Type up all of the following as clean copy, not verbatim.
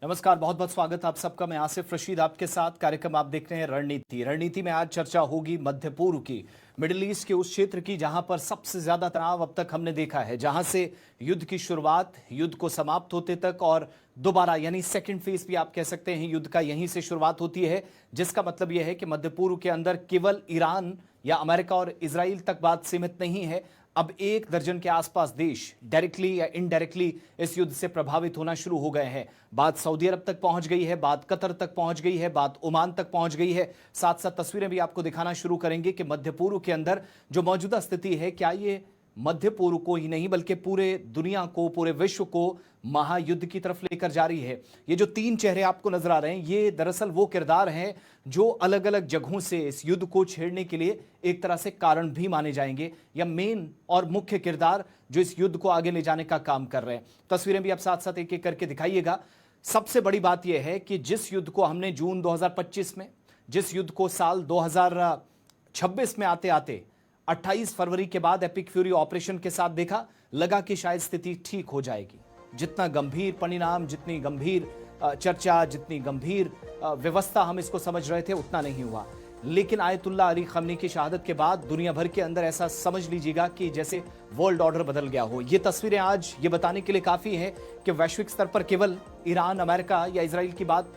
नमस्कार, बहुत बहुत स्वागत आप सबका। मैं आसिफ रशीद आपके साथ। कार्यक्रम आप देख रहे हैं रणनीति में आज चर्चा होगी मध्य पूर्व की, मिडिल ईस्ट के उस क्षेत्र की जहां पर सबसे ज्यादा तनाव अब तक हमने देखा है, जहां से युद्ध की शुरुआत, युद्ध को समाप्त होते तक और दोबारा यानी सेकंड फेज भी आप कह सकते हैं युद्ध का यहीं से शुरुआत होती है। जिसका मतलब यह है कि मध्य पूर्व के अंदर केवल ईरान या अमेरिका और इजराइल तक बात सीमित नहीं है। अब 1 दर्जन के आसपास देश डायरेक्टली या इनडायरेक्टली इस युद्ध से प्रभावित होना शुरू हो गए हैं। बात सऊदी अरब तक पहुंच गई है, बात कतर तक पहुंच गई है, बात ओमान तक पहुंच गई है। साथ साथ तस्वीरें भी आपको दिखाना शुरू करेंगे कि मध्य पूर्व के अंदर जो मौजूदा स्थिति है, क्या ये मध्य पूर्व को ही नहीं बल्कि पूरे दुनिया को, पूरे विश्व को महायुद्ध की तरफ लेकर जा रही है। ये जो 3 चेहरे आपको नजर आ रहे हैं, ये दरअसल वो किरदार हैं जो अलग अलग जगहों से इस युद्ध को छेड़ने के लिए एक तरह से कारण भी माने जाएंगे, या मेन और मुख्य किरदार जो इस युद्ध को आगे ले जाने का काम कर रहे हैं। तस्वीरें भी आप साथ साथ एक एक करके दिखाइएगा। सबसे बड़ी बात यह है कि जिस युद्ध को हमने जून 2025 में, जिस युद्ध को साल 2026 में आते आते 28 फरवरी के बाद एपिक फ्यूरी ऑपरेशन के साथ देखा, लगा कि शायद स्थिति ठीक हो जाएगी। जितना गंभीर परिणाम, जितनी गंभीर चर्चा, जितनी गंभीर व्यवस्था हम इसको समझ रहे थे, उतना नहीं हुआ। लेकिन आयतुल्लाह अली खमनी की शहादत के बाद दुनिया भर के अंदर ऐसा समझ लीजिएगा कि जैसे वर्ल्ड ऑर्डर बदल गया हो। ये तस्वीरें आज ये बताने के लिए काफी है कि वैश्विक स्तर पर केवल ईरान, अमेरिका या इजराइल की बात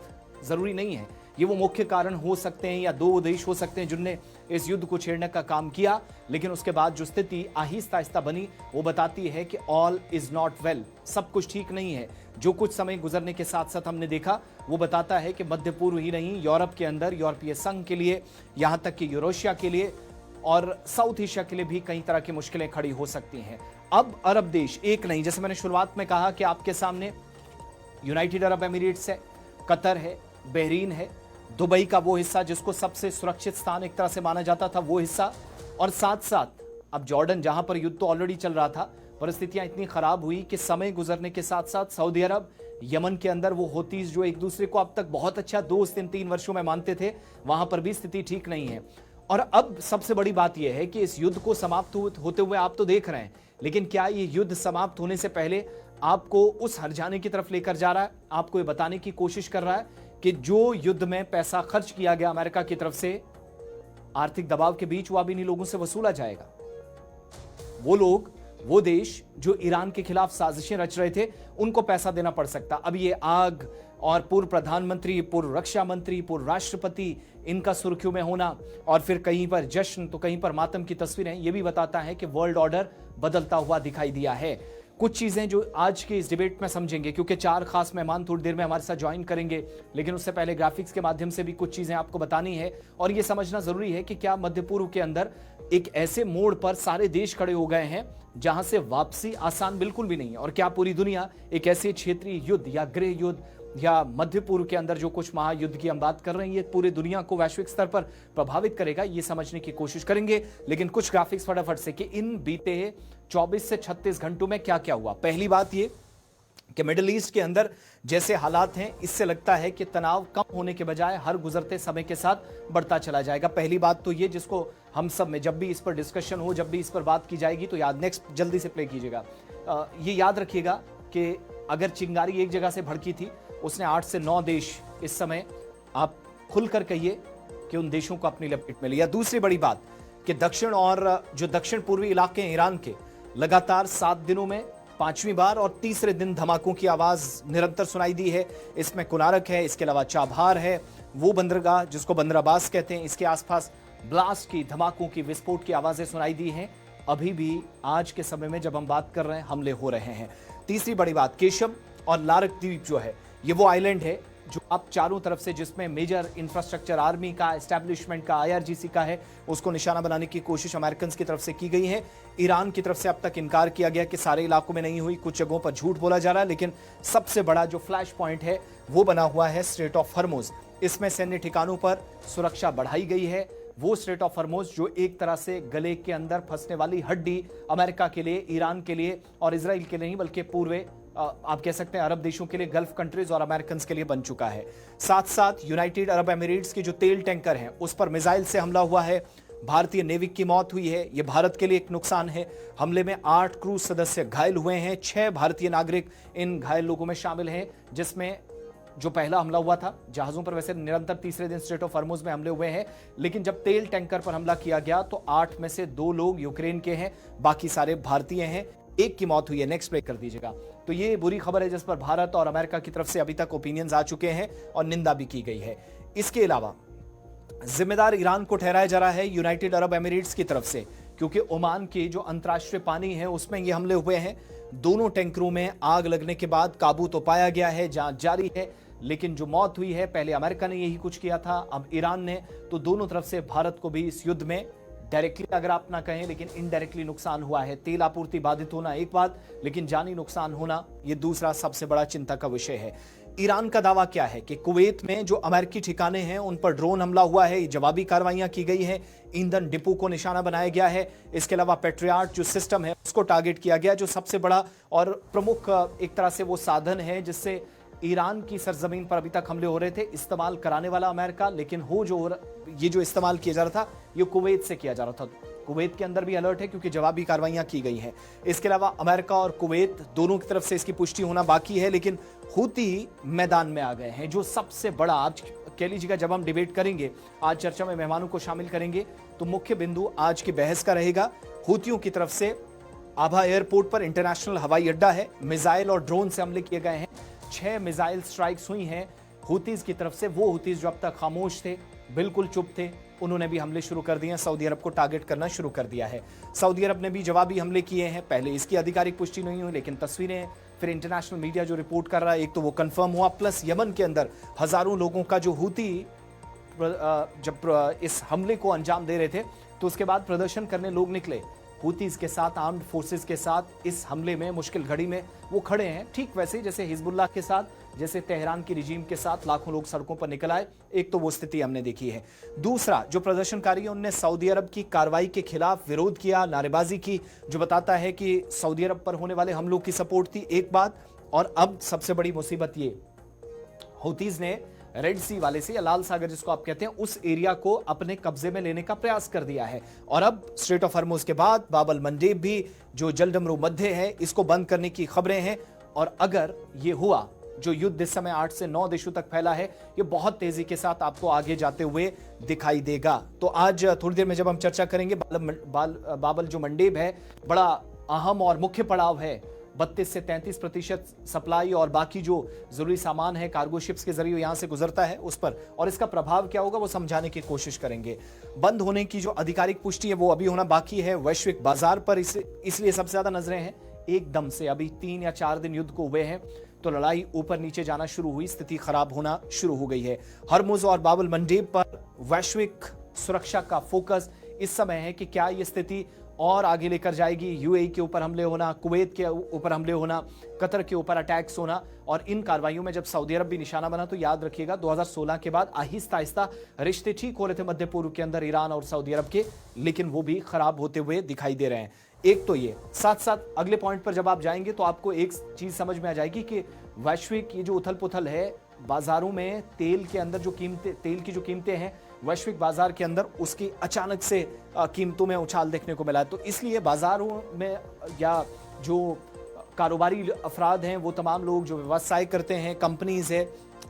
जरूरी नहीं है। ये वो मुख्य कारण हो सकते हैं या 2 देश हो सकते हैं जिनने इस युद्ध को छेड़ने का काम किया, लेकिन उसके बाद जो स्थिति आहिस्ता आहिस्ता बनी वो बताती है कि ऑल इज नॉट वेल, सब कुछ ठीक नहीं है। जो कुछ समय गुजरने के साथ साथ हमने देखा वो बताता है कि मध्य पूर्व ही नहीं, यूरोप के अंदर, यूरोपीय संघ के लिए, यहां तक कि यूरोशिया के लिए और साउथ एशिया के लिए भी कई तरह की मुश्किलें खड़ी हो सकती हैं। अब अरब देश एक नहीं, जैसे मैंने शुरुआत में कहा कि आपके सामने यूनाइटेड अरब एमिरेट्स है, कतर है, बहरीन है, दुबई का वो हिस्सा जिसको सबसे सुरक्षित स्थान एक तरह से माना जाता था, वो हिस्सा, और साथ साथ अब जॉर्डन, जहां पर युद्ध तो ऑलरेडी चल रहा था। परिस्थितियां इतनी खराब हुई कि समय गुजरने के साथ साथ सऊदी अरब, यमन के अंदर वो होतीज जो एक दूसरे को अब तक बहुत अच्छा दोस्त इन 3 वर्षों में मानते थे, वहां पर भी स्थिति ठीक नहीं है। और अब सबसे बड़ी बात यह है कि इस युद्ध को समाप्त होते हुए आप तो देख रहे हैं, लेकिन क्या ये युद्ध समाप्त होने से पहले आपको उस हरजाने की तरफ लेकर जा रहा है? आपको ये बताने की कोशिश कर रहा है कि जो युद्ध में पैसा खर्च किया गया अमेरिका की तरफ से, आर्थिक दबाव के बीच, वो अब इन्हीं लोगों से वसूला जाएगा। वो लोग, वो देश जो ईरान के खिलाफ साजिशें रच रहे थे, उनको पैसा देना पड़ सकता। अब ये आग और पूर्व प्रधानमंत्री, पूर्व रक्षा मंत्री, पूर्व राष्ट्रपति, इनका सुर्खियों में होना और फिर कहीं पर जश्न तो कहीं पर मातम की तस्वीरें, ये भी बताता है कि वर्ल्ड ऑर्डर बदलता हुआ दिखाई दिया है। कुछ चीजें जो आज के इस डिबेट में समझेंगे, क्योंकि 4 खास मेहमान थोड़ी देर में हमारे साथ ज्वाइन करेंगे, लेकिन उससे पहले ग्राफिक्स के माध्यम से भी कुछ चीजें आपको बतानी है। और यह समझना जरूरी है कि क्या मध्य पूर्व के अंदर एक ऐसे मोड़ पर सारे देश खड़े हो गए हैं जहां से वापसी आसान बिल्कुल भी नहीं है, और क्या पूरी दुनिया एक ऐसे क्षेत्रीय युद्ध या गृह युद्ध या मध्य पूर्व के अंदर जो कुछ महायुद्ध की हम बात कर रहे हैं, ये पूरी दुनिया को वैश्विक स्तर पर प्रभावित करेगा, ये समझने की कोशिश करेंगे। लेकिन कुछ ग्राफिक्स फटाफट से कि इन बीते 24 से 36 घंटों में क्या क्या हुआ। पहली बात ये कि मिडिल ईस्ट के अंदर जैसे हालात हैं, इससे लगता है कि तनाव कम होने के बजाय हर गुजरते समय के साथ बढ़ता चला जाएगा। पहली बात तो ये, जिसको हम सब में जब भी इस पर डिस्कशन हो, जब भी इस पर बात की जाएगी, तो याद, नेक्स्ट जल्दी से प्ले कीजिएगा, ये याद रखिएगा कि अगर चिंगारी एक जगह से भड़की थी, उसने 8 से 9 देश इस समय, आप खुलकर कहिए कि उन देशों को अपनी लपेट में लिया। दूसरी बड़ी बात कि दक्षिण और जो दक्षिण पूर्वी इलाके हैं ईरान के, लगातार 7 दिनों में 5वीं बार और तीसरे दिन धमाकों की आवाज निरंतर सुनाई दी है। इसमें कुनारक है, इसके अलावा चाबहार है, वो बंदरगाह जिसको बंदर अब्बास कहते हैं, इसके आसपास ब्लास्ट की, धमाकों की, विस्फोट की आवाजें सुनाई दी हैं। अभी भी आज के समय में जब हम बात कर रहे हैं, हमले हो रहे हैं। तीसरी बड़ी बात, केशम और लारक द्वीप जो है, ये वो आइलैंड है जो आप चारों तरफ से, जिसमें मेजर इंफ्रास्ट्रक्चर आर्मी का, एस्टैब्लिशमेंट का, आईआरजीसी का है, उसको निशाना बनाने की कोशिश अमेरिकन की तरफ से की गई है। ईरान की तरफ से अब तक इनकार किया गया कि सारे इलाकों में नहीं हुई, कुछ जगहों पर झूठ बोला जा रहा है, लेकिन सबसे बड़ा जो फ्लैश पॉइंट है वो बना हुआ है स्ट्रेट ऑफ हॉर्मुज। इसमें सैन्य ठिकानों पर सुरक्षा बढ़ाई गई है। वो स्ट्रेट ऑफ हॉर्मुज जो एक तरह से गले के अंदर फंसने वाली हड्डी अमेरिका के लिए, ईरान के लिए और इजराइल के लिए नहीं, बल्कि पूर्व आप कह सकते हैं अरब देशों के लिए, गल्फ कंट्रीज और अमेरिकन के लिए बन चुका है। साथ साथ यूनाइटेड अरब एमिरेट्स के जो तेल टैंकर हैं, उस पर मिसाइल से हमला हुआ है। भारतीय नेविक की मौत हुई है, यह भारत के लिए एक नुकसान है। हमले में 8 क्रूज सदस्य घायल हुए हैं, 6 भारतीय नागरिक इन घायल लोगों में शामिल हैं, जिसमें जो पहला हमला हुआ था जहाजों पर, वैसे निरंतर तीसरे दिन स्ट्रेट ऑफ हॉर्मुज में हमले हुए हैं, लेकिन जब तेल टैंकर पर हमला किया गया तो 8 में से 2 लोग यूक्रेन के हैं, बाकी सारे भारतीय हैं। एक की मौत हुई है। नेक्स्ट प्ले कर दीजिएगा। तो ये बुरी खबर है जिस पर भारत और अमेरिका की तरफ से अभी तक ओपिनियंस आ चुके हैं और निंदा भी की गई है। इसके अलावा जिम्मेदार ईरान को ठहराया जा रहा है यूनाइटेड अरब एमिरेट्स की तरफ से, क्योंकि ओमान के जो अंतर्राष्ट्रीय पानी है उसमें ये हमले हुए हैं। दोनों टैंकरों में आग लगने के बाद काबू तो पाया गया है, जांच जारी है, लेकिन जो मौत हुई है, पहले अमेरिका ने यही कुछ किया था, अब ईरान ने, तो दोनों तरफ से भारत को भी इस युद्ध में डायरेक्टली अगर आप ना कहें लेकिन इनडायरेक्टली नुकसान हुआ है। तेल आपूर्ति बाधित होना एक बात, लेकिन जानी नुकसान होना ये दूसरा सबसे बड़ा चिंता का विषय है। ईरान का दावा क्या है कि कुवैत में जो अमेरिकी ठिकाने हैं उन पर ड्रोन हमला हुआ है, जवाबी कार्रवाइयां की गई हैं, ईंधन डिपो को निशाना बनाया गया है। इसके अलावा पेट्रियाट जो सिस्टम है उसको टारगेट किया गया, जो सबसे बड़ा और प्रमुख एक तरह से वो साधन है जिससे ईरान की सरजमीन पर अभी तक हमले हो रहे थे, इस्तेमाल कराने वाला अमेरिका, लेकिन ये जो इस्तेमाल किया जा रहा था ये कुवैत से किया जा रहा था। कुवैत के अंदर भी अलर्ट है क्योंकि जवाबी कार्रवाइयां की गई हैं। इसके अलावा अमेरिका और कुवैत दोनों की तरफ से इसकी पुष्टि होना बाकी है, लेकिन हूती मैदान में आ गए हैं, जो सबसे बड़ा आज कह लीजिएगा। जब हम डिबेट करेंगे, आज चर्चा में मेहमानों को शामिल करेंगे, तो मुख्य बिंदु आज की बहस का रहेगा हूतियों की तरफ से आभा एयरपोर्ट पर इंटरनेशनल हवाई अड्डा है, मिसाइल और ड्रोन से हमले किए गए हैं। 6 मिसाइल स्ट्राइक्स हुई हैं हूतीज की तरफ से। वो हूतीज जो अब तक खामोश थे, बिल्कुल चुप थे, उन्होंने भी हमले शुरू कर दिए हैं, सऊदी अरब को टारगेट करना शुरू कर दिया है। सऊदी अरब ने भी जवाबी हमले किए हैं, पहले इसकी आधिकारिक पुष्टि नहीं हुई, लेकिन तस्वीरें, फिर इंटरनेशनल मीडिया जो रिपोर्ट कर रहा है, एक तो वो कंफर्म हुआ, प्लस यमन के अंदर हजारों लोगों का जो हूती जब इस हमले को अंजाम दे रहे थे तो उसके बाद प्रदर्शन करने लोग निकले हूतीज के साथ, आर्म्ड फोर्सेस के साथ। इस हमले में मुश्किल घड़ी में वो खड़े हैं, ठीक वैसे ही जैसे हिजबुल्लाह के साथ, जैसे तेहरान की रिजीम के साथ लाखों लोग सड़कों पर निकल आए। एक तो वो स्थिति हमने देखी है। दूसरा, जो प्रदर्शनकारी हैं उनने सऊदी अरब की कार्रवाई के खिलाफ विरोध किया, नारेबाजी की, जो बताता है कि सऊदी अरब पर होने वाले हमलों की सपोर्ट थी एक बात। और अब सबसे बड़ी मुसीबत ये, हूतीज ने रेड सी वाले से, या लाल सागर जिसको आप कहते हैं, उस एरिया को अपने कब्जे में लेने का प्रयास कर दिया है। और अब स्ट्रेट ऑफ हॉर्मुज के बाद बाब मंडेब भी, जो जलडमरू मध्य है, इसको बंद करने की खबरें हैं। और अगर ये हुआ, जो युद्ध इस समय 8 से 9 देशों तक फैला है, ये बहुत तेजी के साथ आपको आगे जाते हुए दिखाई देगा। तो आज थोड़ी देर में जब हम चर्चा करेंगे, बाबल जो मंडेब है, बड़ा अहम और मुख्य पड़ाव है। 32 से 33% सप्लाई और बाकी जो जरूरी सामान है कार्गो शिप्स के जरिए यहां से गुजरता है उस पर, और इसका प्रभाव क्या होगा वो समझाने की कोशिश करेंगे। बंद होने की जो आधिकारिक पुष्टि है वो अभी होना बाकी है। वैश्विक बाजार पर इसलिए सबसे ज्यादा नजरें हैं। एकदम से अभी 3 या 4 दिन युद्ध को हुए हैं तो लड़ाई ऊपर नीचे जाना शुरू हुई, स्थिति खराब होना शुरू हो गई है। हरमुज और बाबल मंडेब पर वैश्विक सुरक्षा का फोकस इस समय है कि क्या ये स्थिति और आगे लेकर जाएगी। यूएई के ऊपर हमले होना, कुवैत के ऊपर हमले होना, कतर के ऊपर अटैक्स होना, और इन कार्रवाइयों में जब सऊदी अरब भी निशाना बना तो याद रखिएगा 2016 के बाद आहिस्ता आहिस्ता रिश्ते ठीक हो रहे थे मध्य पूर्व के अंदर ईरान और सऊदी अरब के, लेकिन वो भी खराब होते हुए दिखाई दे रहे हैं। एक तो ये, साथ साथ अगले पॉइंट पर जब आप जाएंगे तो आपको एक चीज समझ में आ जाएगी कि वैश्विक ये जो उथल पुथल है बाजारों में, तेल के अंदर जो कीमतें, तेल की जो कीमतें हैं वैश्विक बाजार के अंदर, उसकी अचानक से कीमतों में उछाल देखने को मिला है। तो इसलिए बाजारों में या जो कारोबारी अफराद हैं, वो तमाम लोग जो व्यवसाय करते हैं, कंपनीज है,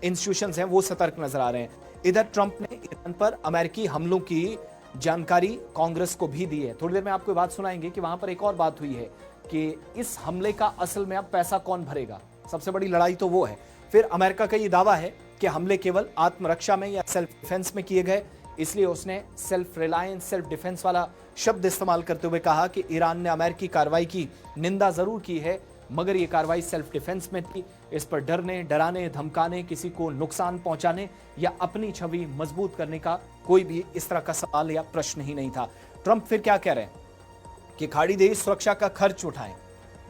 इंस्टीट्यूशंस हैं, वो सतर्क नजर आ रहे हैं। इधर ट्रंप ने ईरान पर अमेरिकी हमलों की जानकारी कांग्रेस को भी दी है। थोड़ी देर में आपको बात सुनाएंगे कि वहां पर एक और बात हुई है कि इस हमले का असल में अब पैसा कौन भरेगा, सबसे बड़ी लड़ाई तो वो है। फिर अमेरिका का ये दावा है कि हमले केवल आत्मरक्षा में या सेल्फ डिफेंस में किए गए, इसलिए उसने सेल्फ रिलायंस, सेल्फ डिफेंस वाला शब्द इस्तेमाल करते हुए कहा कि ईरान ने अमेरिकी कार्रवाई की निंदा जरूर की है, मगर यह कार्रवाई सेल्फ डिफेंस में थी। इस पर डरने, डराने, धमकाने, किसी को नुकसान पहुंचाने या अपनी छवि मजबूत करने का कोई भी इस तरह का सवाल या प्रश्न ही नहीं था। ट्रंप फिर क्या कह रहे हैं कि खाड़ी देश सुरक्षा का खर्च उठाएं।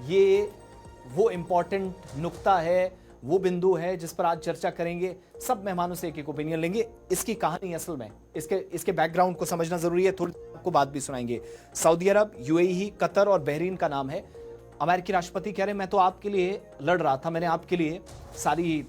ये वो इंपॉर्टेंट नुक्ता है, वो बिंदु है जिस पर आज चर्चा करेंगे। सब मेहमानों से एक एक ओपिनियन लेंगे। इसकी कहानी असल में इसके बैकग्राउंड को समझना जरूरी है, थोड़ी आपको बात भी सुनाएंगे। सऊदी अरब, यूएई, कतर और बहरीन का नाम है। अमेरिकी राष्ट्रपति कह रहे हैं मैं तो आपके लिए लड़ रहा था, मैंने आपके लिए सारी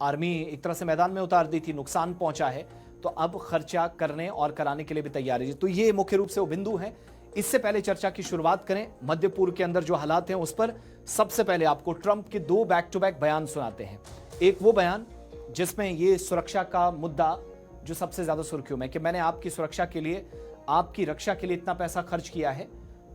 आर्मी एक तरह से मैदान में उतार दी थी, नुकसान पहुंचा है, तो अब खर्चा करने और कराने के लिए भी तैयार है। तो ये मुख्य रूप से वो बिंदु है। इससे पहले चर्चा की शुरुआत करें मध्य पूर्व के अंदर जो हालात हैं उस पर। सबसे पहले आपको ट्रंप के 2 बैक टू बैक बयान सुनाते हैं। एक वो बयान जिसमें ये सुरक्षा का मुद्दा जो सबसे ज्यादा सुर्खियों में कि मैंने आपकी सुरक्षा के लिए, आपकी रक्षा के लिए इतना पैसा खर्च किया है,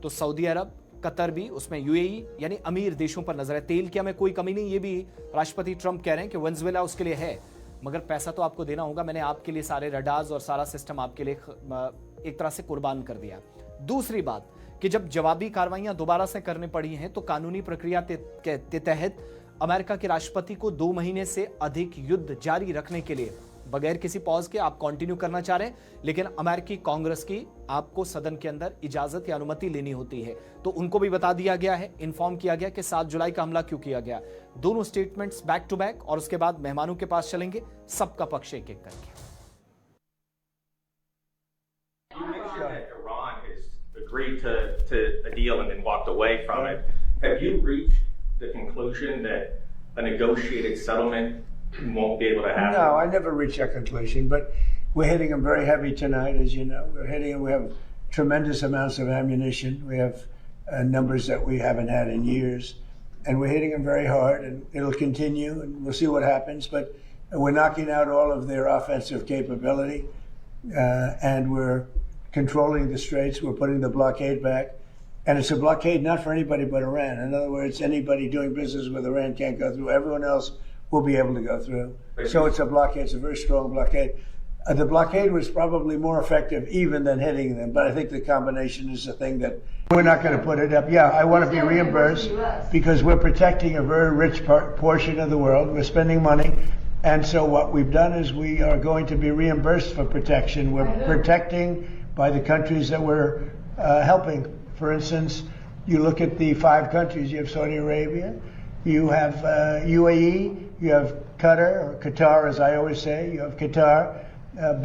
तो सऊदी अरब, कतर भी, उसमें यूएई यानी अमीर देशों पर नजर है। तेल की हमें कोई कमी नहीं, ये भी राष्ट्रपति ट्रंप कह रहे हैं कि वेनेजुएला उसके लिए है, मगर पैसा तो आपको देना होगा। मैंने आपके लिए सारे रडार्स और सारा सिस्टम आपके लिए एक तरह से कुर्बान कर दिया। दूसरी बात कि जब जवाबी कार्रवाइयां दोबारा से करनी पड़ी हैं तो कानूनी प्रक्रिया के तहत अमेरिका के राष्ट्रपति को 2 महीने से अधिक युद्ध जारी रखने के लिए बगैर किसी पॉज के आप कंटिन्यू करना चाह रहे हैं, लेकिन अमेरिकी कांग्रेस की आपको सदन के अंदर इजाजत या अनुमति लेनी होती है। तो उनको भी बता दिया गया है, इन्फॉर्म किया गया कि 7 जुलाई का हमला क्यों किया गया। दोनों स्टेटमेंट्स बैक टू बैक और उसके बाद मेहमानों के पास चलेंगे, सबका पक्ष एक एक करके। Agreed to a deal and then walked away from it. Have you reached the conclusion that a negotiated settlement won't be able to happen? No, I never reached that conclusion, but we're hitting them very heavy tonight, as you know. We're hitting them. We have tremendous amounts of ammunition. We have numbers that we haven't had in years, and we're hitting them very hard, and it'll continue, and we'll see what happens. But we're knocking out all of their offensive capability, and we're controlling the straits. We're putting the blockade back. And it's a blockade not for anybody but Iran. In other words, anybody doing business with Iran can't go through. Everyone else will be able to go through. So it's a blockade. It's a very strong blockade. The blockade was probably more effective even than hitting them. But I think the combination is the thing that we're not going to put it up. Yeah, I want to be reimbursed because we're protecting a very rich portion of the world. We're spending money. And so what we've done is we are going to be reimbursed for protection. We're protecting by the countries that we're helping. For instance, you look at the 5 countries. You have Saudi Arabia, you have UAE, you have Qatar, or Qatar as I always say, you have Qatar,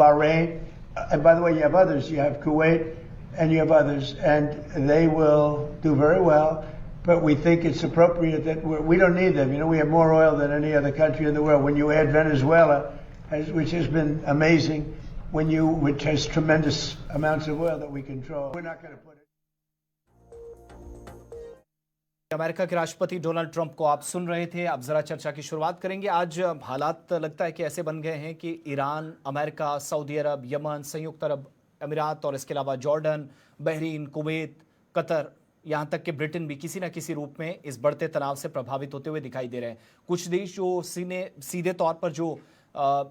Bahrain, and by the way, you have others. You have Kuwait, and you have others, and they will do very well. But we think it's appropriate that we don't need them. You know, we have more oil than any other country in the world. When you add Venezuela, which has been amazing, which has tremendous amounts of oil that we control, we're not going to put it. America के राष्ट्रपति Donald Trump को आप सुन रहे थे। अब जरा चर्चा की शुरुआत करेंगे। आज हालात लगता है कि ऐसे बन गए हैं कि ईरान, अमेरिका, सऊदी अरब, यमन, संयुक्त अरब अमीरात और इसके अलावा जॉर्डन, बहरीन, कुवैत, कतर, यहां तक कि ब्रिटेन भी किसी न किसी रूप में इस बढ़ते तनाव से प्रभावित होते हुए दिखाई दे रहे हैं। कुछ देश जो सीधे तौर पर जो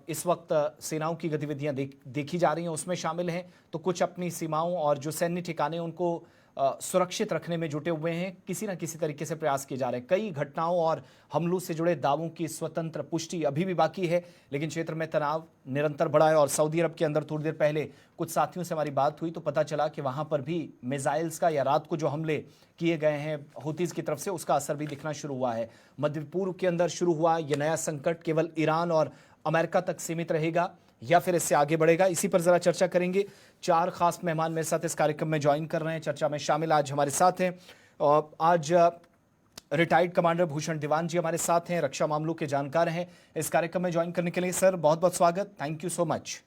इस वक्त सेनाओं की गतिविधियां देखी जा रही हैं उसमें शामिल हैं, तो कुछ अपनी सीमाओं और जो सैन्य ठिकाने उनको सुरक्षित रखने में जुटे हुए हैं। किसी न किसी तरीके से प्रयास किए जा रहे हैं। कई घटनाओं और हमलों से जुड़े दावों की स्वतंत्र पुष्टि अभी भी बाकी है, लेकिन क्षेत्र में तनाव निरंतर बढ़ा है। और सऊदी अरब के अंदर थोड़ी देर पहले कुछ साथियों से हमारी बात हुई तो पता चला कि वहां पर भी मिसाइल्स का या रात को जो हमले किए गए हैं हूतीज की तरफ से उसका असर भी दिखना शुरू हुआ है। मध्य पूर्व के अंदर शुरू हुआ यह नया संकट केवल ईरान और अमेरिका तक सीमित रहेगा या फिर इससे आगे बढ़ेगा, इसी पर जरा चर्चा करेंगे। 4 खास मेहमान मेरे साथ इस कार्यक्रम में ज्वाइन कर रहे हैं। चर्चा में शामिल आज हमारे साथ हैं आज रिटायर्ड कमांडर भूषण दीवान जी हमारे साथ हैं, रक्षा मामलों के जानकार हैं। इस कार्यक्रम में ज्वाइन करने के लिए सर बहुत बहुत स्वागत, थैंक यू सो मच।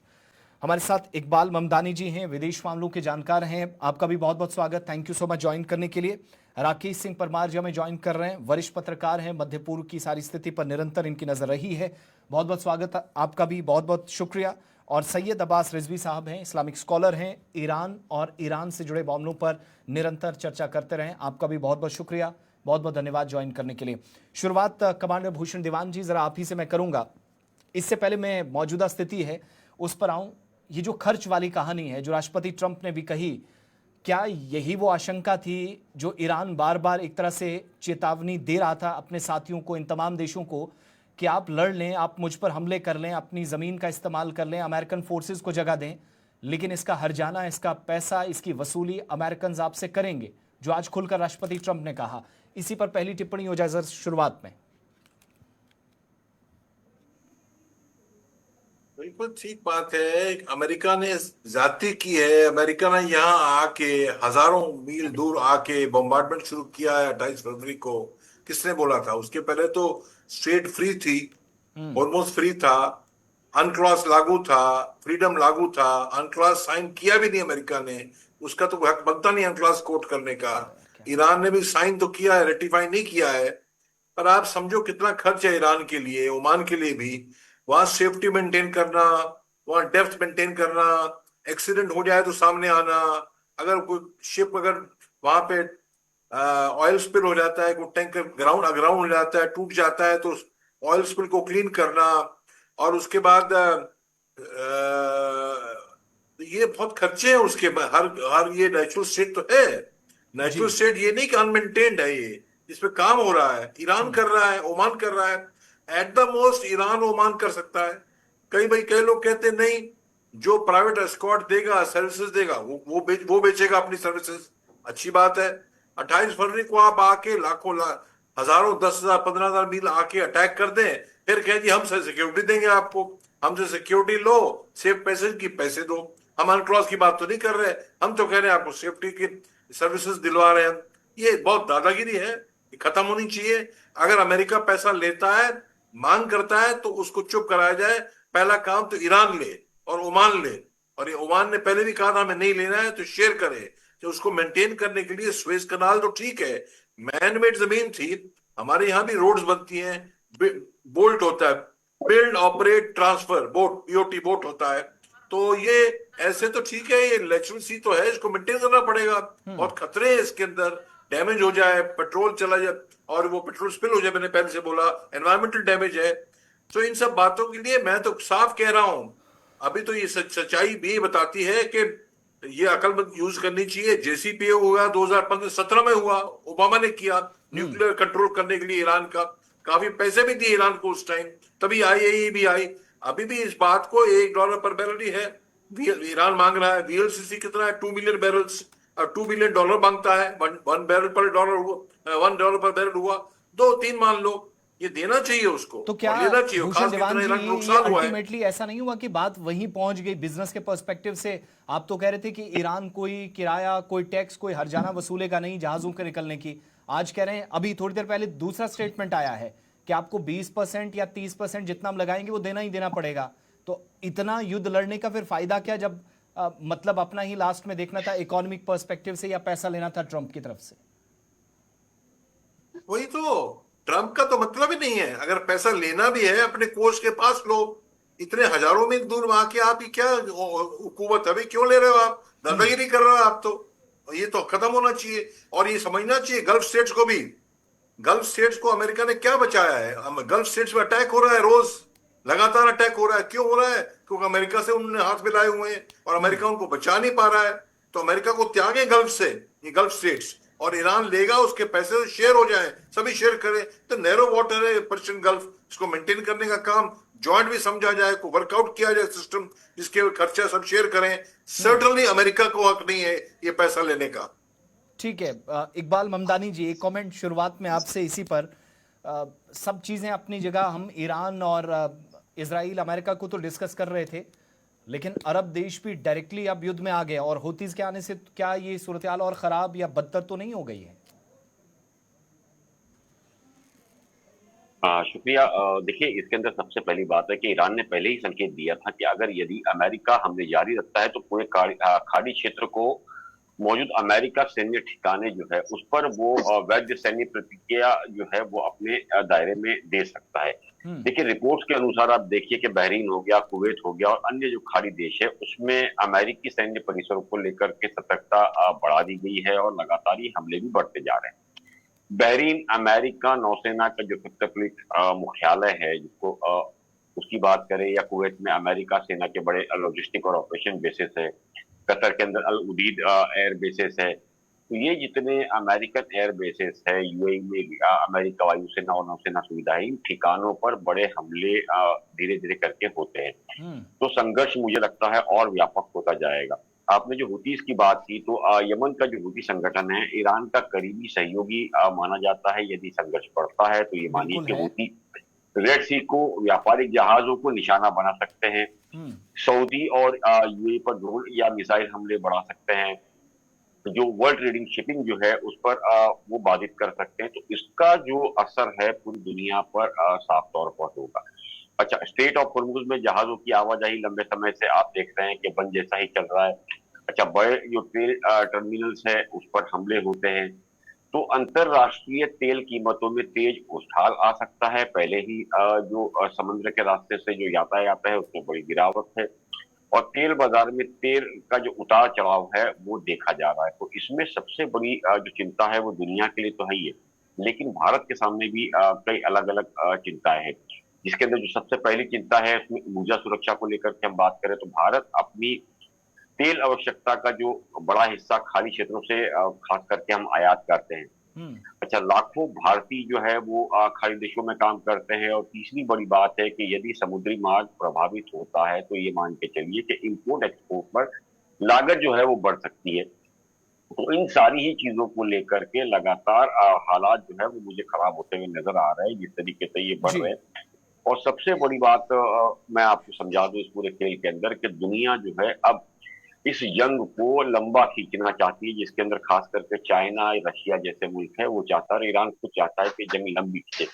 हमारे साथ इकबाल ममदानी जी हैं, विदेश मामलों के जानकार हैं, आपका भी बहुत बहुत स्वागत, thank you so much join करने के लिए। राकेश सिंह परमार जी हमें ज्वाइन कर रहे हैं, वरिष्ठ पत्रकार हैं, मध्य पूर्व की सारी स्थिति पर निरंतर इनकी नजर रही है, बहुत बहुत स्वागत आपका भी, बहुत बहुत शुक्रिया। और सैयद अब्बास रिजवी साहब हैं, इस्लामिक स्कॉलर हैं, ईरान और ईरान से जुड़े मामलों पर निरंतर चर्चा करते रहें, आपका भी बहुत बहुत शुक्रिया, बहुत बहुत धन्यवाद ज्वाइन करने के लिए। शुरुआत कमांडर भूषण दीवान जी जरा आप ही से मैं करूंगा। इससे पहले मैं मौजूदा स्थिति है उस पर आऊं, ये जो खर्च वाली कहानी है जो राष्ट्रपति ट्रंप ने भी कही, क्या यही वो आशंका थी जो ईरान बार बार एक तरह से चेतावनी दे रहा था अपने साथियों को, इन तमाम देशों को, कि आप लड़ लें, आप मुझ पर हमले कर लें, अपनी ज़मीन का इस्तेमाल कर लें, अमेरिकन फोर्सेस को जगह दें, लेकिन इसका हर्जाना, इसका पैसा, इसकी वसूली अमेरिकन आपसे करेंगे, जो आज खुलकर राष्ट्रपति ट्रंप ने कहा। इसी पर पहली टिप्पणी हो जाए जरा शुरुआत में। बिल्कुल ठीक बात है। अमेरिका ने ज्यादती की है। अमेरिका ने यहाँ आके हजारों मील दूर आके बम्बार्डमेंट शुरू किया है 28 फरवरी को। किसने बोला था? उसके पहले तो स्ट्रेट फ्री थी, ऑलमोस्ट फ्री था, अनक्लॉज लागू था, फ्रीडम लागू था, अनक्लॉज साइन किया भी नहीं अमेरिका ने, उसका तो हक बनता नहीं अनक्लॉज कोट करने का। ईरान ने भी साइन तो किया है, रेटिफाई नहीं किया है, पर आप समझो कितना खर्च है ईरान के लिए, ओमान के लिए भी। वहां सेफ्टी मेंटेन करना, वहां डेप्थ मेंटेन करना, एक्सीडेंट हो जाए तो सामने आना, अगर कोई शिप अगर वहां पे ऑयल स्पिल हो जाता है, कोई टैंकर ग्राउंड अग्राउंड हो जाता है, टूट जाता है, तो ऑयल स्पिल को क्लीन करना। और उसके बाद ये बहुत खर्चे हैं उसके बाद। हर हर ये नेचुरल स्टेट तो है, नेचुरल जी। स्टेट ये नहीं कि अनमेंटेन्ड है ये, इस पे काम हो रहा है। ईरान कर रहा है, ओमान कर रहा है। At the most Iran Oman कर सकता है। कई लोग कहते हैं नहीं, जो प्राइवेट एस्कॉर्ट देगा, सर्विसेज देगा, वो बेचेगा अपनी सर्विसेज। अच्छी बात है। 28 फरवरी को आप आके लाखों हजारों, 10,000 15,000 मील आके अटैक कर दें, फिर कहें जी हम सिक्योरिटी देंगे आपको, हमसे सिक्योरिटी लो, सेफ पैसेज की पैसे दो। हम अनक्रॉस की बात तो नहीं कर रहे, हम तो कह रहे हैं आपको सेफ्टी की सर्विसेज दिलवा रहे हैं। ये बहुत दादागिरी है, ये खत्म होनी चाहिए। अगर अमेरिका पैसा लेता है, मांग करता है, तो उसको चुप कराया जाए। पहला काम तो ईरान ले और ओमान ले। और ये ओमान ने पहले भी कहा था हमें नहीं लेना है, तो शेयर करे। तो उसको मेंटेन करने के लिए स्वेज कनाल तो ठीक है, मैन मेड जमीन थी। हमारे यहाँ भी रोड्स बनती हैं, बोल्ट होता है, build operate transfer boat, BOT boat होता है। तो ये ऐसे तो ठीक है, ये नेचुरल सी तो है, इसको मेंटेन करना पड़ेगा। बहुत खतरे हैं इसके अंदर, डैमेज हो जाए, पेट्रोल चला जाए, और वो पेट्रोल स्पिल हो जाए, मैंने पहले से बोला, एनवायरमेंटल डैमेज है। तो इन सब बातों के लिए मैं तो साफ कह रहा हूं, अभी तो ये सच्चाई भी बताती है कि ये अकलमंद यूज करनी चाहिए। जेसीपीओ हुआ 2015-17 में हुआ, ओबामा ने किया न्यूक्लियर कंट्रोल करने के लिए ईरान का। काफी पैसे भी दिए ईरान को उस टाइम, तभी आईएई भी आई। अभी भी इस बात को $1 पर बैरल ही है। ईरान मांग रहा है, वीएलसीसी कितना है, 2 मिलियन बैरल्स, $2 बिलियन मांगता है। वन बैरल पर डॉलर हुआ, $1 पर बैरल हुआ, 2-3 मान लो। ये देना चाहिए उसको, तो क्या और लेना चाहिए, भूषण खास देवान कितना जी, ईरान को ये नुकसान हुआ है। अल्टीमेटली ऐसा नहीं हुआ कि बात वहीं पहुंच गई बिजनेस के पर्सपेक्टिव से? आप तो कह रहे थे कि ईरान कोई किराया, कोई टैक्स, कोई हर्जाना वसूलेगा नहीं जहाजों के निकलने की। आज कह रहे हैं, अभी थोड़ी देर पहले दूसरा स्टेटमेंट आया है कि आपको 20% या 30% जितना हम लगाएंगे वो देना ही देना पड़ेगा। तो इतना युद्ध लड़ने का फिर फायदा क्या, जब मतलब अपना ही लास्ट में देखना था इकोनॉमिक पर्सपेक्टिव से, या पैसा लेना था ट्रंप की तरफ से? वही तो, ट्रम्प का तो मतलब ही नहीं है। अगर पैसा लेना भी है, अपने कोच के पास लो। इतने हजारों मील दूर वहां के आप ही क्या हुकूमत, अभी क्यों ले रहे हो आप? दादागिरी कर रहे हो आप तो। ये तो खत्म होना चाहिए, और ये समझना चाहिए गल्फ स्टेट्स को भी। गल्फ स्टेट्स को अमेरिका ने क्या बचाया है? गल्फ स्टेट्स में अटैक हो रहा है, रोज लगातार अटैक हो रहा है। क्यों हो रहा है? क्योंकि अमेरिका से उन्होंने हाथ मिलाए हुए हैं, और अमेरिका उनको बचा नहीं पा रहा है। तो अमेरिका को त्यागे गल्फ से, ये गल्फ स्टेट्स, और ईरान लेगा, उसके पैसे तो शेयर हो जाए, सभी शेयर करें। तो नैरो वाटर है पर्शियन गल्फ, इसको मेंटेन करने का काम जॉइंट भी समझा जाए, को वर्कआउट किया जाए सिस्टम, जिसके खर्चा सब शेयर करें। सर्टनली अमेरिका को हक नहीं है ये पैसा लेने का। ठीक है। इकबाल ममदानी जी, एक कमेंट शुरुआत में आपसे इसी पर। सब चीज़ें अपनी जगह, हम ईरान और इजराइल, अमेरिका को तो डिस्कस कर रहे थे, लेकिन अरब देश भी डायरेक्टली अब युद्ध में आ गए, और हूतीज के आने से क्या ये सूरत हाल और ख़राब या बदतर तो नहीं हो गई है? शुक्रिया। देखिए, इसके अंदर सबसे पहली बात है कि ईरान ने पहले ही संकेत दिया था कि अगर यदि अमेरिका हमले जारी रखता है तो पूरे खाड़ी क्षेत्र को मौजूद अमेरिका सैन्य ठिकाने जो है उस पर वो वैध सैन्य प्रतिक्रिया जो है वो अपने दायरे में दे सकता है। देखिए, रिपोर्ट्स के अनुसार आप देखिए कि बहरीन हो गया, कुवैत हो गया, और अन्य जो खाड़ी देश है उसमें अमेरिकी सैन्य परिसरों को लेकर के सतर्कता बढ़ा दी गई है, और लगातार ये हमले भी बढ़ते जा रहे हैं। बहरीन अमेरिका नौसेना का जो सप्तफलीट मुख्यालय है, जिसको उसकी बात करें, या कुवैत में अमेरिका सेना के बड़े लॉजिस्टिक और ऑपरेशन बेसिस है, कतर के अंदर अल उदीद एयर बेसिस है। तो ये जितने अमेरिकन एयर बेसिस है, यूएई में अमेरिका वायुसेना और नौसेना सुविधाएं, इन ठिकानों पर बड़े हमले धीरे धीरे करके होते हैं। तो संघर्ष मुझे लगता है और व्यापक होता जाएगा। आपने जो हुतीज की बात की, तो यमन का जो हुती संगठन है ईरान का करीबी सहयोगी माना जाता है। यदि संघर्ष बढ़ता है तो ये मानिए कि हुती रेड सी को व्यापारिक जहाजों को निशाना बना सकते हैं, सऊदी और यूएई पर ड्रोन या मिसाइल हमले बढ़ा सकते हैं, जो वर्ल्ड ट्रेडिंग शिपिंग जो है उस पर वो बाधित कर सकते हैं। तो इसका जो असर है पूरी दुनिया पर साफ तौर पर होगा। अच्छा, स्ट्रेट ऑफ हॉर्मुज में जहाजों की आवाजाही लंबे समय से आप देख रहे हैं कि बंद जैसा ही चल रहा है। अच्छा, बड़े जो ट्रेन टर्मिनल्स है उस पर हमले होते हैं। तो अंतरराष्ट्रीय तेल कीमतों में तेज उछाल आ सकता है। पहले ही जो समुद्र के रास्ते से जो यातायात है उसमें बड़ी गिरावट है, और तेल बाजार में तेल का जो उतार चढ़ाव है वो देखा जा रहा है। तो इसमें सबसे बड़ी जो चिंता है वो दुनिया के लिए तो है ही है, लेकिन भारत के सामने भी कई अलग अलग चिंताएं हैं, जिसके अंदर जो सबसे पहली चिंता है उसमें ऊर्जा सुरक्षा को लेकर के हम बात करें तो भारत अपनी तेल आवश्यकता का जो बड़ा हिस्सा खाड़ी क्षेत्रों से खास करके हम आयात करते हैं। अच्छा, लाखों भारतीय जो है वो खाड़ी देशों में काम करते हैं। और तीसरी बड़ी बात है कि यदि समुद्री मार्ग प्रभावित होता है तो ये मान के चलिए कि इंपोर्ट एक्सपोर्ट पर लागत जो है वो बढ़ सकती है। तो इन सारी ही चीजों को लेकर के लगातार हालात जो है वो मुझे खराब होते हुए नजर आ रहे हैं, जिस तरीके से ये बढ़ रहे हैं। और सबसे बड़ी बात मैं आपको समझा दूं इस पूरे खेल के अंदर कि दुनिया जो है अब इस जंग को लंबा खींचना चाहती है, जिसके अंदर खास करके चाइना, रशिया जैसे मुल्क है वो चाहता है, ईरान खुद चाहता है कि जंग लंबी खींचे,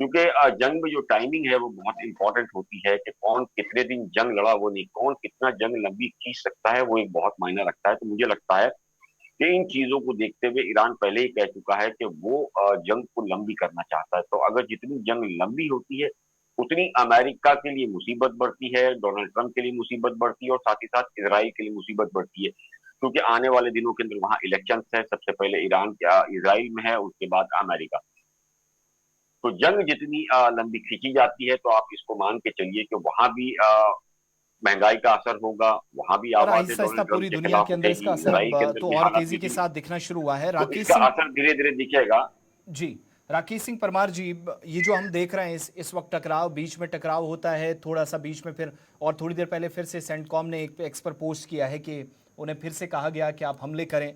क्योंकि जंग में जो टाइमिंग है वो बहुत इंपॉर्टेंट होती है कि कौन कितने दिन जंग लड़ा वो नहीं, कौन कितना जंग लंबी खींच सकता है वो एक बहुत मायना रखता है। तो मुझे लगता है कि इन चीजों को देखते हुए ईरान पहले ही कह चुका है कि वो जंग को लंबी करना चाहता है। तो अगर जितनी जंग लंबी होती है उतनी अमेरिका के लिए मुसीबत बढ़ती है, डोनाल्ड ट्रंप के लिए मुसीबत बढ़ती है, और साथ ही साथ इजराइल के लिए मुसीबत बढ़ती है, क्योंकि आने वाले दिनों के अंदर वहां इलेक्शन है। सबसे पहले ईरान इजराइल में है, उसके बाद अमेरिका। तो जंग जितनी लंबी खींची जाती है तो आप इसको मान के चलिए कि वहां भी महंगाई का असर होगा, वहां भी और आवाजें आहिस्ता आहिस्ता डोनाल्ड पूरी ट्रंप के दुनिया खिलाफ के अंदर उठेगी, इसका असर इजराइल के अब अंदर तो भी और हालात तेजी के बिगड़ेंगे। साथ दिखना शुरू हुआ है। तो राकेश इसका सिंह असर धीरे धीरे दिखेगा। जी, राकेश सिंह परमार जी, ये जो हम देख रहे हैं इस वक्त टकराव, बीच में टकराव होता है, थोड़ा सा बीच में फिर, और थोड़ी देर पहले फिर से सेंटकॉम ने एक एक्स पर पोस्ट किया है कि उन्हें फिर से कहा गया कि आप हमले करें,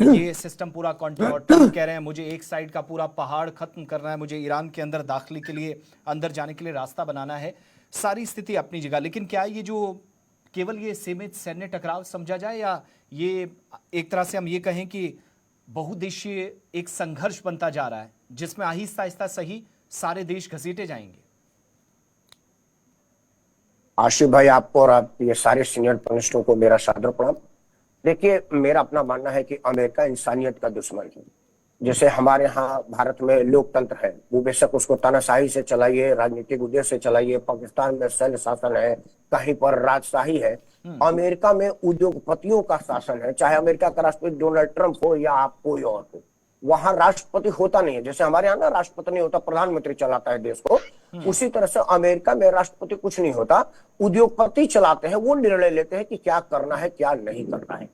ये सिस्टम पूरा और ट्रंप कह रहे हैं मुझे एक साइड का पूरा पहाड़ खत्म करना है, मुझे ईरान के अंदर दाखिले के लिए, अंदर जाने के लिए रास्ता बनाना है। सारी स्थिति अपनी जगह, लेकिन क्या ये जो केवल ये सीमित सैन्य टकराव समझा जाए, या ये एक तरह से हम ये कहें कि बहुदेशीय एक संघर्ष बनता जा रहा है जिसमें आहिस्ता आहिस्ता सही सारे देश घसीटे जाएंगे? आशिफ भाई, आपको और आप ये सारे सीनियर पैनलिस्टों को मेरा सादर प्रणाम। देखिए, मेरा अपना मानना है कि अमेरिका इंसानियत का दुश्मन है। जैसे हमारे यहाँ भारत में लोकतंत्र है, वो बेशक उसको तानाशाही से चलाइए, राजनीतिक उद्देश्य से चलाइए, पाकिस्तान में सैन्य शासन है, कहीं पर राजशाही है, अमेरिका में उद्योगपतियों का शासन है, चाहे अमेरिका का राष्ट्रपति डोनाल्ड ट्रंप हो या आप कोई और हो। वहां राष्ट्रपति होता नहीं है, जैसे हमारे यहाँ ना राष्ट्रपति नहीं होता, प्रधानमंत्री चलाता है देश को, उसी तरह से अमेरिका में राष्ट्रपति कुछ नहीं होता, उद्योगपति चलाते हैं, वो निर्णय लेते हैं कि क्या करना है क्या नहीं करना है।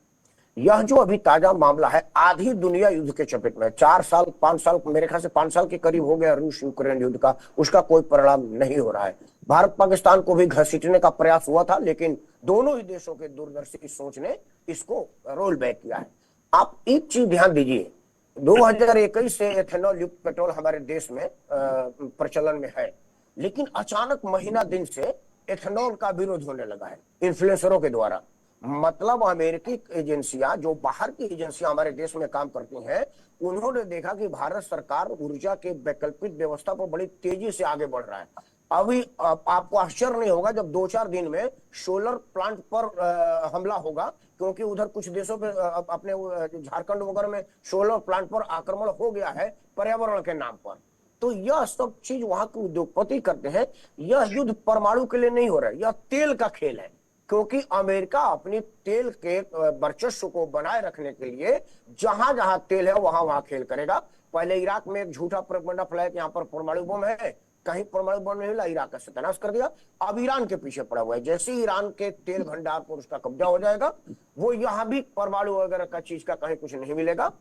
यह जो अभी ताजा मामला है, आधी दुनिया युद्ध के चपेट में, 4 साल 5 साल, मेरे ख्याल से 5 साल के करीब हो गया रूस यूक्रेन युद्ध का, उसका कोई परिणाम नहीं हो रहा है। भारत पाकिस्तान को भी घसीटने का प्रयास हुआ था, लेकिन दोनों ही देशों के दूरदर्शी सोच ने इसको रोल बैक किया है। आप एक चीज ध्यान दीजिए, 2021 से एथेनॉल युक्त पेट्रोल हमारे देश में प्रचलन में है, लेकिन अचानक महीना दिन से एथेनॉल का विरोध होने लगा है इन्फ्लुएंसरों के द्वारा। मतलब अमेरिकी एजेंसियां, जो बाहर की एजेंसियां हमारे देश में काम करती हैं, उन्होंने देखा कि भारत सरकार ऊर्जा के वैकल्पिक व्यवस्था पर बड़ी तेजी से आगे बढ़ रहा है। अभी आपको आश्चर्य नहीं होगा जब 2-4 दिन में सोलर प्लांट पर हमला होगा, क्योंकि उधर कुछ देशों पे, अपने झारखंड वगैरह में सोलर प्लांट पर आक्रमण हो गया है पर्यावरण के नाम पर। तो यह सब चीज वहां के उद्योगपति करते हैं। यह युद्ध परमाणु के लिए नहीं हो रहा है, यह तेल का खेल है, क्योंकि अमेरिका अपनी तेल के वर्चस्व को बनाए रखने के लिए जहां जहां तेल है वहां वहां खेल करेगा। पहले इराक में एक झूठा प्रोपेगेंडा फैलाया कि यहाँ पर परमाणु बम है, कहीं परमाणु बम नहीं मिला, इराक का सत्यानाश कर दिया। अब ईरान के पीछे पड़ा हुआ है, जैसे ही ईरान के तेल भंडार पर उसका कब्जा हो जाएगा, वो यहां भी परमाणु वगैरह का चीज का कहीं कुछ नहीं मिलेगा।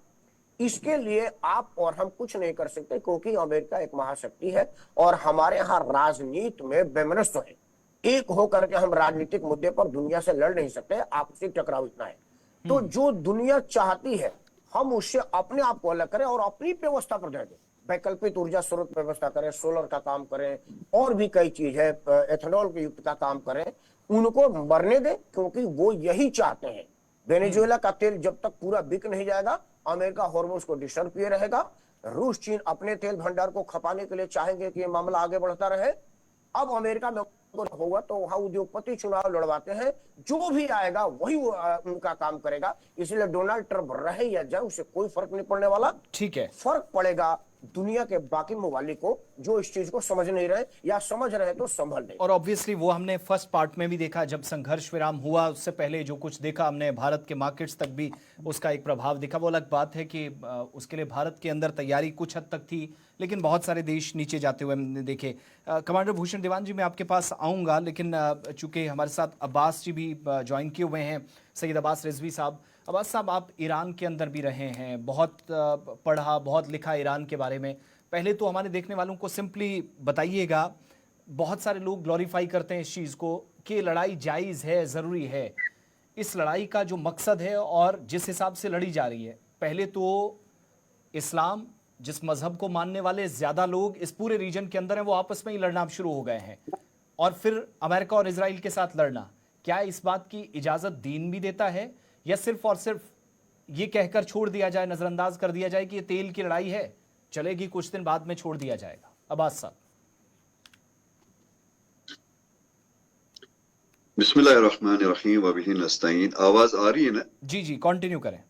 इसके लिए आप और हम कुछ नहीं कर सकते, क्योंकि अमेरिका एक महाशक्ति है और हमारे यहाँ राजनीति में वैमनस्य है। एक होकर के हम राजनीतिक मुद्दे पर दुनिया से लड़ नहीं सकते, आपसी टकराव इतना है। तो जो दुनिया चाहती है हम उससे अपने आप को अलग करें और अपनी व्यवस्था पर ध्यान दें, वैकल्पिक ऊर्जा स्रोत व्यवस्था करें, सोलर का काम करें, और भी कई चीज है, एथेनॉल के युक्त का काम करें, उनको मरने दें, क्योंकि वो यही चाहते हैं। वेनेजुएला का तेल जब तक पूरा बिक नहीं जाएगा, अमेरिका हॉर्मोन्स को डिस्टर्ब किए रहेगा। रूस चीन अपने तेल भंडार को खपाने के लिए चाहेंगे कि ये मामला आगे बढ़ता रहे। अब अमेरिका में होगा तो वहां उद्योगपति चुनाव लड़वाते हैं, जो भी आएगा वही उनका काम करेगा। इसलिए डोनाल्ड ट्रंप रहे या जाए उससे कोई फर्क नहीं पड़ने वाला। ठीक है, फर्क पड़ेगा दुनिया के बाकी ममालिक को जो इस चीज को समझ नहीं रहे, या समझ रहे तो संभल नहीं। और ऑब्वियसली वो हमने फर्स्ट पार्ट में भी देखा, जब संघर्ष विराम हुआ उससे पहले जो कुछ देखा हमने, भारत के मार्केट्स तक भी उसका एक प्रभाव दिखा। वो अलग बात है कि उसके लिए भारत के अंदर तैयारी कुछ हद तक थी, लेकिन बहुत सारे देश नीचे जाते हुए हमने देखे। कमांडर भूषण देवान जी, मैं आपके पास आऊँगा, लेकिन चूंकि हमारे साथ अब्बास जी भी ज्वाइन किए हुए हैं, सैयद अब्बास रिजवी साहब। अब्बास साहब, आप ईरान के अंदर भी रहे हैं, बहुत पढ़ा बहुत लिखा ईरान के बारे में। पहले तो हमारे देखने वालों को सिंपली बताइएगा, बहुत सारे लोग ग्लोरीफाई करते हैं इस चीज़ को कि लड़ाई जायज़ है, ज़रूरी है। इस लड़ाई का जो मकसद है और जिस हिसाब से लड़ी जा रही है, पहले तो इस्लाम, जिस मजहब को मानने वाले ज़्यादा लोग इस पूरे रीजन के अंदर हैं, वो आपस में ही लड़ना शुरू हो गए हैं, और फिर अमेरिका और इजराइल के साथ लड़ना। क्या इस बात की इजाज़त दीन भी देता है, या सिर्फ और सिर्फ ये कहकर छोड़ दिया जाए, नज़रअंदाज कर दिया जाए कि ये तेल की लड़ाई है, चलेगी, कुछ दिन बाद में छोड़ दिया जाएगा? अब्बास साहब। बिस्मिल्लाहिर्रहमानिर्रहीम व बिही नस्तईन। आवाज आ रही है ना? जी जी, कंटिन्यू करें।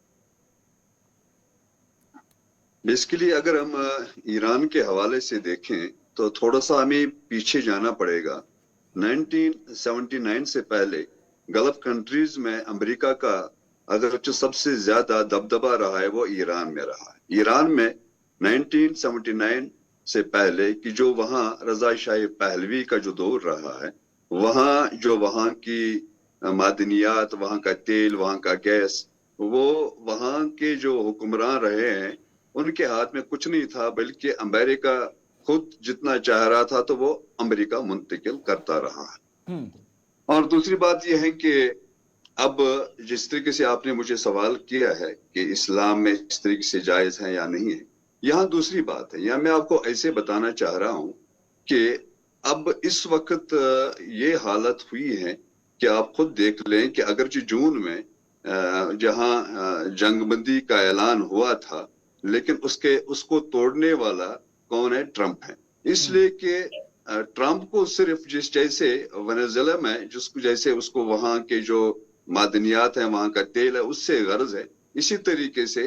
बेसिकली अगर हम ईरान के हवाले से देखें तो थोड़ा सा हमें पीछे जाना पड़ेगा। 1979 से पहले गल्फ कंट्रीज में अमेरिका का अगर जो सबसे ज्यादा दबदबा रहा है वो ईरान में रहा है। ईरान में 1979 से पहले की जो वहाँ रजा शाह पहलवी का जो दौर रहा है, वहाँ जो वहाँ की मादनियात, वहाँ का तेल, वहाँ का गैस, वो वहाँ के जो हुक्मरान रहे हैं उनके हाथ में कुछ नहीं था, बल्कि अमेरिका खुद जितना चाह रहा था तो वो अमेरिका मुंतकिल करता रहा है। और दूसरी बात यह है कि अब जिस तरीके से आपने मुझे सवाल किया है कि इस्लाम में इस तरीके से जायज है या नहीं है, यहाँ दूसरी बात है। यहाँ मैं आपको ऐसे बताना चाह रहा हूँ कि अब इस वक्त ये हालत हुई है कि आप खुद देख लें कि अगर जून में जहाँ जंगबंदी का ऐलान हुआ था, लेकिन उसको तोड़ने वाला कौन है? ट्रंप है। इसलिए कि ट्रंप को सिर्फ जिस जैसे वेनेजुएला में जिसको जैसे उसको वहां के जो मादनियात है, वहां का तेल है, उससे गर्ज है, इसी तरीके से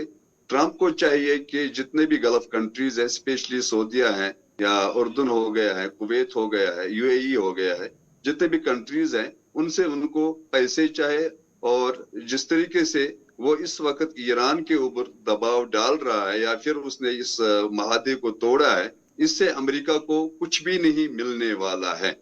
ट्रंप को चाहिए कि जितने भी गल्फ कंट्रीज है, स्पेशली सऊदीया है या उर्दन हो गया है, कुवैत हो गया है, यूएई हो गया है, जितने भी कंट्रीज हैं उनसे उनको पैसे चाहे। और जिस तरीके से वो इस वक्त ईरान के ऊपर दबाव डाल रहा है या फिर उसने इस महादे को तोड़ा है, इससे अमेरिका को कुछ भी नहीं मिलने वाला है।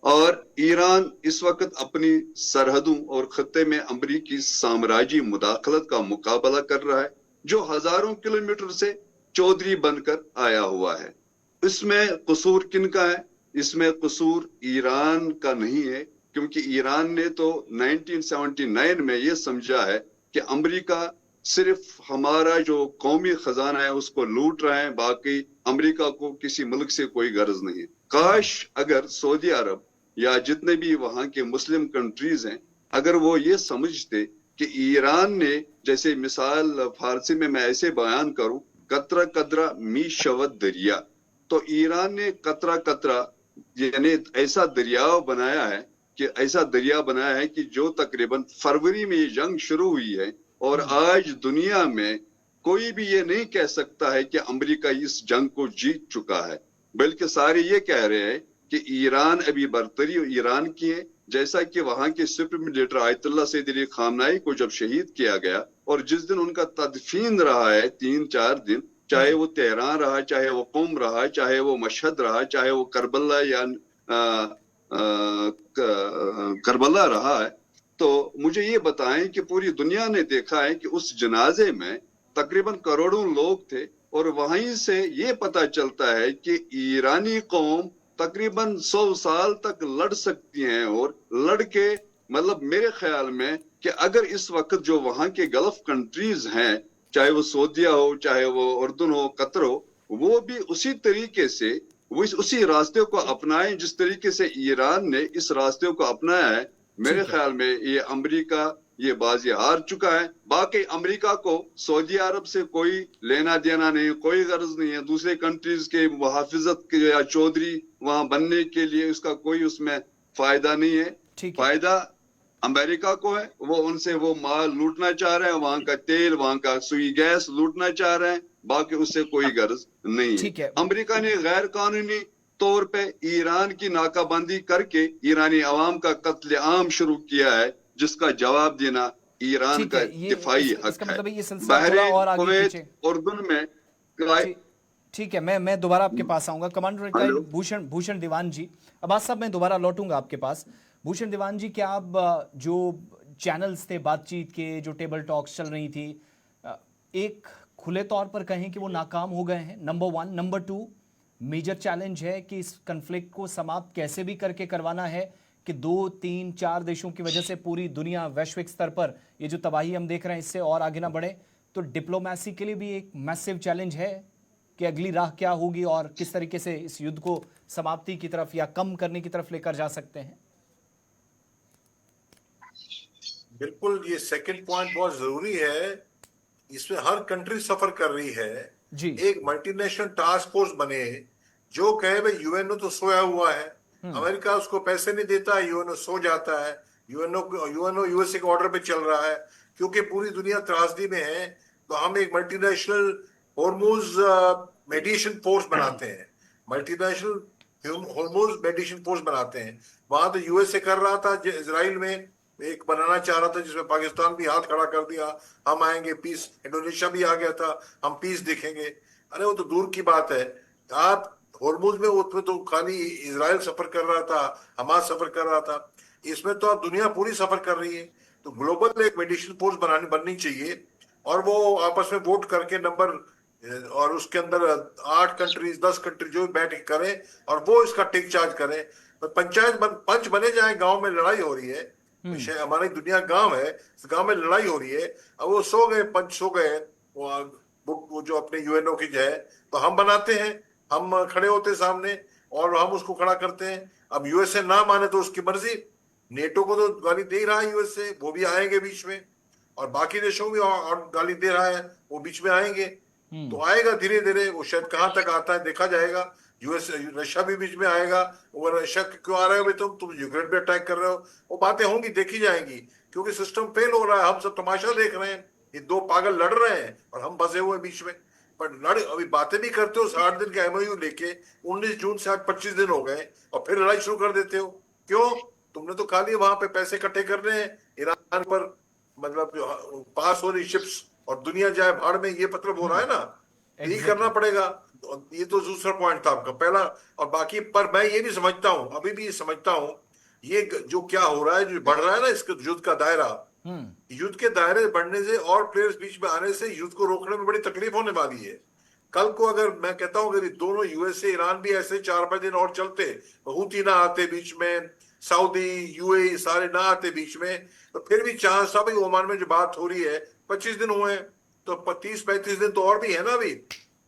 और ईरान इस वक्त अपनी सरहदों और खत्ते में अमेरिकी साम्राज्य मुदाखलत का मुकाबला कर रहा है, जो हजारों किलोमीटर से चौधरी बनकर आया हुआ है। इसमें कसूर किनका है? इसमें कसूर ईरान का नहीं है, क्योंकि ईरान ने तो 1979 में ये समझा है कि अमेरिका सिर्फ हमारा जो कौमी खजाना है उसको लूट रहा है, बाकी अमेरिका को किसी मुल्क से कोई गर्ज नहीं है। काश अगर सऊदी अरब या जितने भी वहां के मुस्लिम कंट्रीज हैं, अगर वो ये समझते कि ईरान ने, जैसे मिसाल फारसी में मैं ऐसे बयान करूं, कतरा कतरा मी शवत दरिया, तो ईरान ने कतरा कतरा यानी ऐसा दरिया बनाया है कि जो तकरीबन फरवरी में ये जंग शुरू हुई है, और आज दुनिया में कोई भी ये नहीं कह सकता है कि अमेरिका इस जंग को जीत चुका है, बल्कि सारे ये कह रहे हैं कि ईरान अभी बरतरी ईरान की है। जैसा कि वहां के supreme leader Ayatollah Syed Ali खामनाई को जब शहीद किया गया और जिस दिन उनका तदफीन रहा है 3-4 दिन, चाहे वो तेहरान रहा, चाहे वो कुम रहा, चाहे वो मशहद रहा, चाहे वो करबला या करबला रहा है, तो मुझे ये बताएं कि पूरी दुनिया ने देखा है कि उस जनाजे में तकरीबन करोड़ों लोग थे, और वहीं से ये पता चलता है कि ईरानी कौम तकरीबन 100 साल तक लड़ सकती हैं। और लड़ के मतलब मेरे ख्याल में कि अगर इस वक्त जो वहां के गल्फ कंट्रीज हैं, चाहे वो सऊदीया हो, चाहे वो उर्दन हो, कतर हो, वो भी उसी तरीके से वो उसी रास्ते को अपनाएं जिस तरीके से ईरान ने इस रास्ते को अपनाया है। मेरे ख्याल में ये अमेरिका ये बाजी हार चुका है। बाकी अमेरिका को सऊदी अरब से कोई लेना देना नहीं, कोई गर्ज नहीं है। दूसरे कंट्रीज के मुहाफिजत के या चौधरी वहां बनने के लिए उसका कोई उसमें फायदा नहीं है। ठीक है। फायदा अमेरिका को है, वो उनसे वो माल लूटना चाह रहे हैं, वहां का तेल, वहां का सुई गैस लूटना चाह रहे हैं, बाकी उससे कोई गर्ज नहीं ठीक है। है। अमेरिका ने गैर कानूनी तौर पे ईरान की नाकाबंदी करके ईरानी अवाम का कत्लेआम शुरू किया है, जिसका जवाब देना ईरान ठीक का है, ये दिफाई हक इसका है। मतलब है ये सिलसिला थोड़ा बहरीन, और आगे कुवैत, खींचे। उर्दन में ठीक है, मैं दोबारा आपके पास आऊंगा। Commander hello. भूषण दीवान जी, अब्बास साहब मैं दोबारा लौटूंगा आपके पास। भूषण दीवान जी, क्या आप जो चैनल्स थे बातचीत के, जो टेबल टॉक्स चल रही थी, एक खुले तौर पर कहें कि वो नाकाम हो गए हैं, नंबर 1। नंबर 2, मेजर चैलेंज है कि इस कन्फ्लिक्ट को समाप्त कैसे भी करके करवाना है कि 2, 3, 4 देशों की वजह से पूरी दुनिया वैश्विक स्तर पर ये जो तबाही हम देख रहे हैं इससे और आगे ना बढ़े। तो डिप्लोमेसी के लिए भी एक मैसिव चैलेंज है कि अगली राह क्या होगी और किस तरीके से इस युद्ध को समाप्ति की तरफ या कम करने की तरफ लेकर जा सकते हैं। बिल्कुल, ये सेकंड पॉइंट बहुत जरूरी है। इसमें हर कंट्री सफर कर रही है जी। एक मल्टीनेशनल टास्क फोर्स बने जो कहे भाई यूएनओ तो सोया हुआ है, अमेरिका उसको पैसे नहीं देता, यूएनओ सो जाता है, यूएनओ यूएसए के ऑर्डर पे चल रहा है, क्योंकि पूरी दुनिया त्रासदी में है। तो हम एक मल्टीनेशनल हॉर्मुज मेडिएशन फोर्स बनाते हैं, मल्टीनेशनल हॉर्मुज मेडिएशन फोर्स बनाते हैं। वहां तो यूएसए कर रहा था, इजराइल में एक बनाना चाह रहा था जिसमें पाकिस्तान भी हाथ खड़ा कर दिया, हम आएंगे पीस। इंडोनेशिया भी आ गया था, हम पीस देखेंगे। अरे वो तो दूर की बात है। आप हॉर्मुज में उसमें तो खाली इजराइल सफर कर रहा था, हमास सफर कर रहा था, इसमें तो अब दुनिया पूरी सफर कर रही है। तो ग्लोबल एक मेडिसिन फोर्स बननी चाहिए और वो आपस में वोट करके नंबर, और उसके अंदर 8 कंट्रीज 10 कंट्री जो बैठ के करें और वो इसका टेक चार्ज करें। तो पंच बने जाए। गांव में लड़ाई हो रही है, हमारी दुनिया गांव है, इस गांव में लड़ाई हो रही है। अब वो सो गए, पंच सो गए, वो जो अपने यूएनओ की जो है, तो हम बनाते हैं, हम खड़े होते सामने और हम उसको खड़ा करते हैं। अब यूएसए ना माने तो उसकी मर्जी, नेटो को तो गाली दे ही रहा है यूएसए, वो भी आएंगे बीच में, और बाकी देशों को भी और गाली दे रहा है, वो बीच में आएंगे। तो आएगा धीरे धीरे, वो शायद कहां तक आता है देखा जाएगा। यूएस रशिया भी बीच में आएगा। वो रशिया क्यों आ रहे हो भाई, तुम यूक्रेन पे अटैक कर रहे हो, वो बातें होंगी, देखी जाएंगी, क्योंकि सिस्टम फेल हो रहा है। हम सब तमाशा देख रहे हैं, ये दो पागल लड़ रहे हैं और हम फंसे हुए बीच में। पर अभी बातें भी करते हो 60 दिन का एमओयू लेके, 19 जून से आज 25 दिन हो गए और फिर लड़ाई शुरू कर देते हो। क्यों? तुमने तो खाली वहां पे पैसे इकट्ठे करने हैं ईरान पर, मतलब जो पास हो रही शिप्स और दुनिया जाए भाड़ में, ये मतलब हो रहा है ना, यही करना पड़ेगा। ये तो दूसरा पॉइंट था आपका पहला। और बाकी पर मैं ये भी समझता हूं, अभी भी समझता हूं, ये जो क्या हो रहा है, जो बढ़ रहा है ना इसके युद्ध का दायरा, युद्ध के दायरे बढ़ने से और प्लेयर्स बीच में आने से युद्ध को रोकने में बड़ी तकलीफ होने वाली है। कल को अगर मैं कहता हूं अगर दोनों यूएसए ईरान भी ऐसे 4-5 दिन और चलते, हूती ना आते बीच में, सऊदी यूएई सारे ना आते बीच में, तो फिर भी चांस था भाई ओमान में जो बात हो रही है, 25 दिन हुए तो 30-35 दिन तो और भी है ना अभी,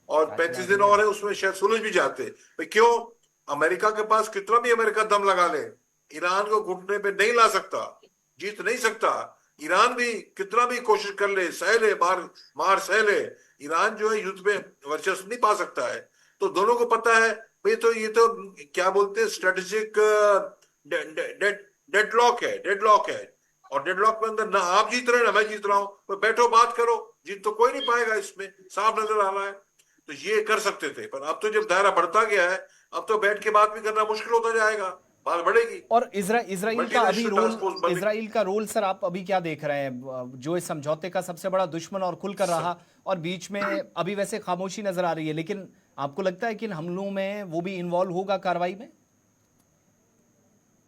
और 35 दिन और है, उसमें शायद सुलझ भी जाते। भाई क्यों? अमेरिका के पास कितना भी अमेरिका दम लगा ले, ईरान को घुटने पे नहीं ला सकता, जीत नहीं सकता। ईरान भी कितना भी कोशिश कर ले, सह ले, मार सह ले, ईरान जो है युद्ध में वर्चस्व नहीं पा सकता है। तो दोनों को पता है भाई, तो ये तो क्या बोलते हैं, स्ट्रेटेजिक डेडलॉक है। और डेडलॉक में अंदर ना आप जीत रहे हैं ना मैं जीत रहा हूं, तो बैठो बात करो, जीत तो कोई नहीं पाएगा, इसमें साफ नजर आ रहा है। तो ये कर सकते थे, पर अब तो जब दायरा बढ़ता गया है, अब तो बैठ के बात भी करना मुश्किल होता जाएगा, बात बढ़ेगी। और इजराइल का अभी रोल, इजराइल का रोल सर आप अभी क्या देख रहे हैं, जो इस समझौते का सबसे बड़ा दुश्मन और खुलकर रहा, और बीच में अभी वैसे खामोशी नजर आ रही है, लेकिन आपको लगता है कि इन हमलों में वो भी इन्वॉल्व होगा कार्रवाई में?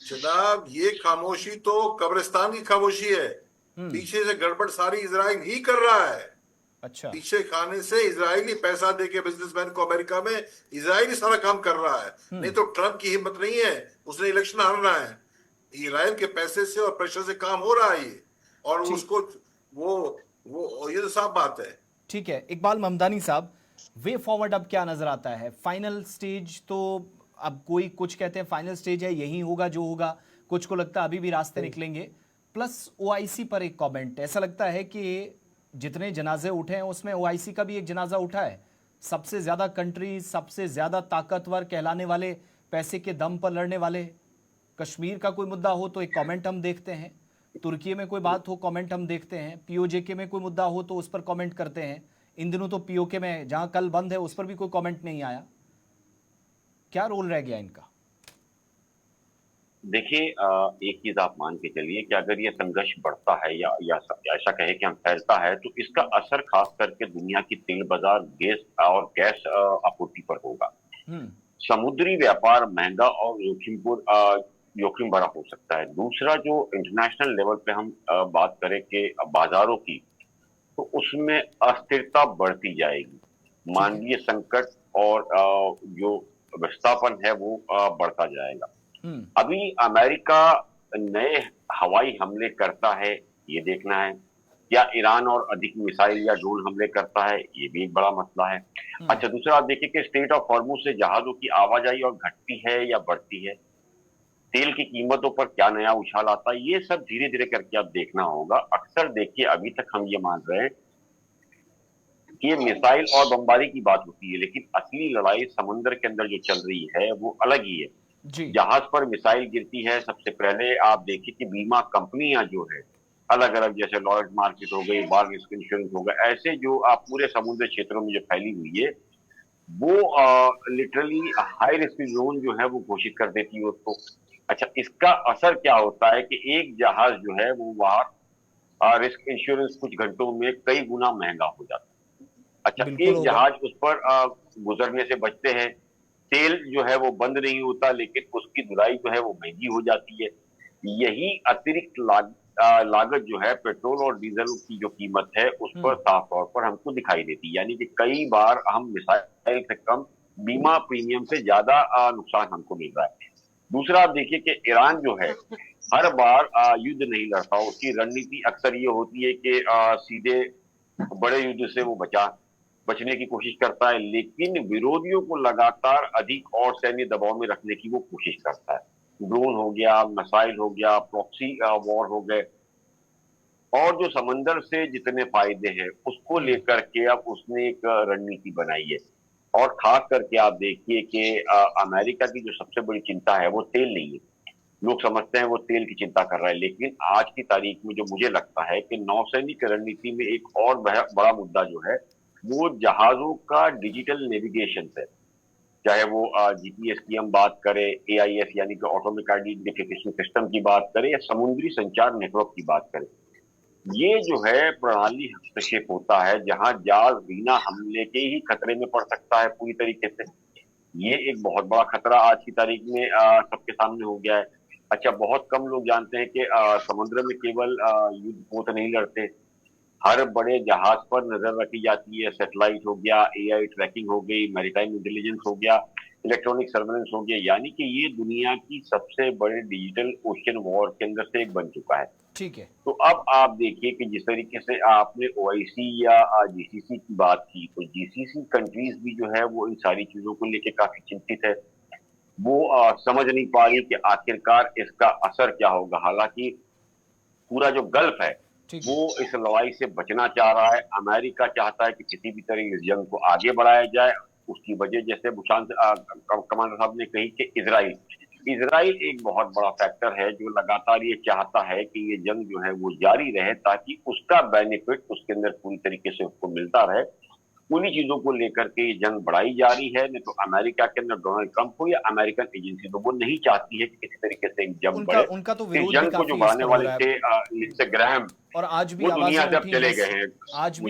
जनाब, ये खामोशी तो कब्रिस्तान की खामोशी है, पीछे से गड़बड़ सारी इजराइल ही कर रहा है। अच्छा, पीछे खाने से इजरायली पैसा देके बिजनेसमैन को अमेरिका में, इजरायली सारा काम कर रहा है। नहीं तो ट्रम्प की हिम्मत नहीं है, उसने इलेक्शन हारना है। इजराइल के पैसे से और प्रेशर से काम हो रहा है ये, और उसको वो ये तो साफ बात है। ठीक है, इकबाल ममदानी साहब, वे फॉरवर्ड अब क्या नजर आता है? फाइनल स्टेज तो अब कोई कुछ कहते हैं फाइनल स्टेज है, यही होगा जो होगा, कुछ को लगता है अभी भी रास्ते निकलेंगे। प्लस ओआईसी पर एक कमेंट, ऐसा लगता है कि जितने जनाजे उठे हैं उसमें ओआईसी का भी एक जनाजा उठा है। सबसे ज्यादा कंट्री, सबसे ज्यादा ताकतवर कहलाने वाले, पैसे के दम पर लड़ने वाले, कश्मीर का कोई मुद्दा हो तो एक कमेंट हम देखते हैं, तुर्की में कोई बात हो कमेंट हम देखते हैं, पीओजेके में कोई मुद्दा हो तो उस पर कमेंट करते हैं। इन दिनों तो पीओके में जहां कल बंद है उस पर भी कोई कमेंट नहीं आया। क्या रोल रह गया इनका? देखिए, एक चीज आप मान के चलिए कि अगर ये संघर्ष बढ़ता है या ऐसा कहे कि हम फैलता है, तो इसका असर खास करके दुनिया की तेल बाजार, गैस आपूर्ति पर होगा। समुद्री व्यापार महंगा और जोखिम भरा हो सकता है। दूसरा, जो इंटरनेशनल लेवल पे हम बात करें कि बाजारों की, तो उसमें अस्थिरता बढ़ती जाएगी, मानवीय संकट और जो विस्थापन है वो बढ़ता जाएगा। अभी अमेरिका नए हवाई हमले करता है, ये देखना है, या ईरान और अधिक मिसाइल या ड्रोन हमले करता है, ये भी एक बड़ा मसला है। अच्छा, दूसरा आप देखिए कि स्ट्रेट ऑफ हॉर्मुज से जहाजों की आवाजाही और घटती है या बढ़ती है, तेल की कीमतों पर क्या नया उछाल आता है, ये सब धीरे धीरे करके आप देखना होगा। अक्सर देखिए, अभी तक हम ये मान रहे हैं कि ये मिसाइल और बमबारी की बात होती है, लेकिन असली लड़ाई समुद्र के अंदर जो चल रही है वो अलग ही है। जहाज पर मिसाइल गिरती है, सबसे पहले आप देखिए कि बीमा कंपनियां जो है अलग अलग, जैसे लॉयड मार्केट हो गई, बार रिस्क इंश्योरेंस हो गया, ऐसे जो आप पूरे समुद्र क्षेत्रों में जो फैली हुई है, वो लिटरली हाई रिस्क जोन जो है वो घोषित कर देती है उसको। अच्छा, इसका असर क्या होता है कि एक जहाज जो है वो बाहर रिस्क इंश्योरेंस कुछ घंटों में कई गुना महंगा हो जाता है। अच्छा, एक जहाज उस पर गुजरने से बचते हैं, तेल जो है वो बंद नहीं होता, लेकिन उसकी धुलाई जो है वो महंगी हो जाती है। यही अतिरिक्त लागत जो है पेट्रोल और डीजल की जो कीमत है उस पर साफ तौर पर हमको दिखाई देती है। यानी कि कई बार हम मिसाइल से कम बीमा प्रीमियम से ज्यादा नुकसान हमको मिल रहा है। दूसरा, आप देखिए कि ईरान जो है हर बार युद्ध नहीं लड़ता, उसकी रणनीति अक्सर ये होती है कि सीधे बड़े युद्ध से वो बचने की कोशिश करता है, लेकिन विरोधियों को लगातार अधिक और सैन्य दबाव में रखने की वो कोशिश करता है। ड्रोन हो गया, मिसाइल हो गया, प्रॉक्सी वॉर हो गए, और जो समंदर से जितने फायदे हैं उसको लेकर के अब उसने एक रणनीति बनाई है। और खास करके आप देखिए कि अमेरिका की जो सबसे बड़ी चिंता है वो तेल नहीं है। लोग समझते हैं वो तेल की चिंता कर रहा है, लेकिन आज की तारीख में जो मुझे लगता है कि नौसैनिक रणनीति में एक और बड़ा मुद्दा जो है वो जहाजों का डिजिटल नेविगेशन है। चाहे वो जीपीएस की हम बात करें, एआईएस यानी कि ऑटोमेटिक आइडेंटिफिकेशन सिस्टम की बात करें, या समुद्री संचार नेटवर्क की बात करें, ये जो है प्रणाली हस्तक्षेप होता है जहां जहाज बिना हमले के ही खतरे में पड़ सकता है पूरी तरीके से। ये एक बहुत बड़ा खतरा आज की तारीख में सबके सामने हो गया है। अच्छा, बहुत कम लोग जानते हैं कि समुद्र में केवल युद्धपोत नहीं लड़ते, हर बड़े जहाज पर नजर रखी जाती है। सैटेलाइट हो गया, एआई ट्रैकिंग हो गई, मैरीटाइम इंटेलिजेंस हो गया, इलेक्ट्रॉनिक सर्वेलेंस हो गया, यानी कि ये दुनिया की सबसे बड़े डिजिटल ओशन वॉर के अंदर से एक बन चुका है। ठीक है। तो अब आप देखिए कि जिस तरीके से आपने ओआईसी या जीसीसी की बात की, तो जीसीसी कंट्रीज भी जो है वो इन सारी चीजों को लेकर काफी चिंतित है। वो समझ नहीं पा रही कि आखिरकार इसका असर क्या होगा। हालांकि पूरा जो गल्फ है वो इस लड़ाई से बचना चाह रहा है। अमेरिका चाहता है कि किसी भी तरह इस जंग को आगे बढ़ाया जाए। उसकी वजह, जैसे भूषण कमांडर साहब ने कही, कि इजराइल एक बहुत बड़ा फैक्टर है जो लगातार ये चाहता है कि ये जंग जो है वो जारी रहे, ताकि उसका बेनिफिट उसके अंदर पूरी तरीके से उसको मिलता रहे। उन्हीं चीजों को लेकर के ये जंग बढ़ाई जा रही है। नहीं तो अमेरिका के अंदर डोनाल्ड ट्रंप हो या अमेरिकन एजेंसी, तो वो नहीं चाहती है कि किसी तरीके से एक जंग बढ़े। उनका तो विरोध जंग को जो बढ़ाने वाले थे लिंडसे ग्रैहम, और आज भी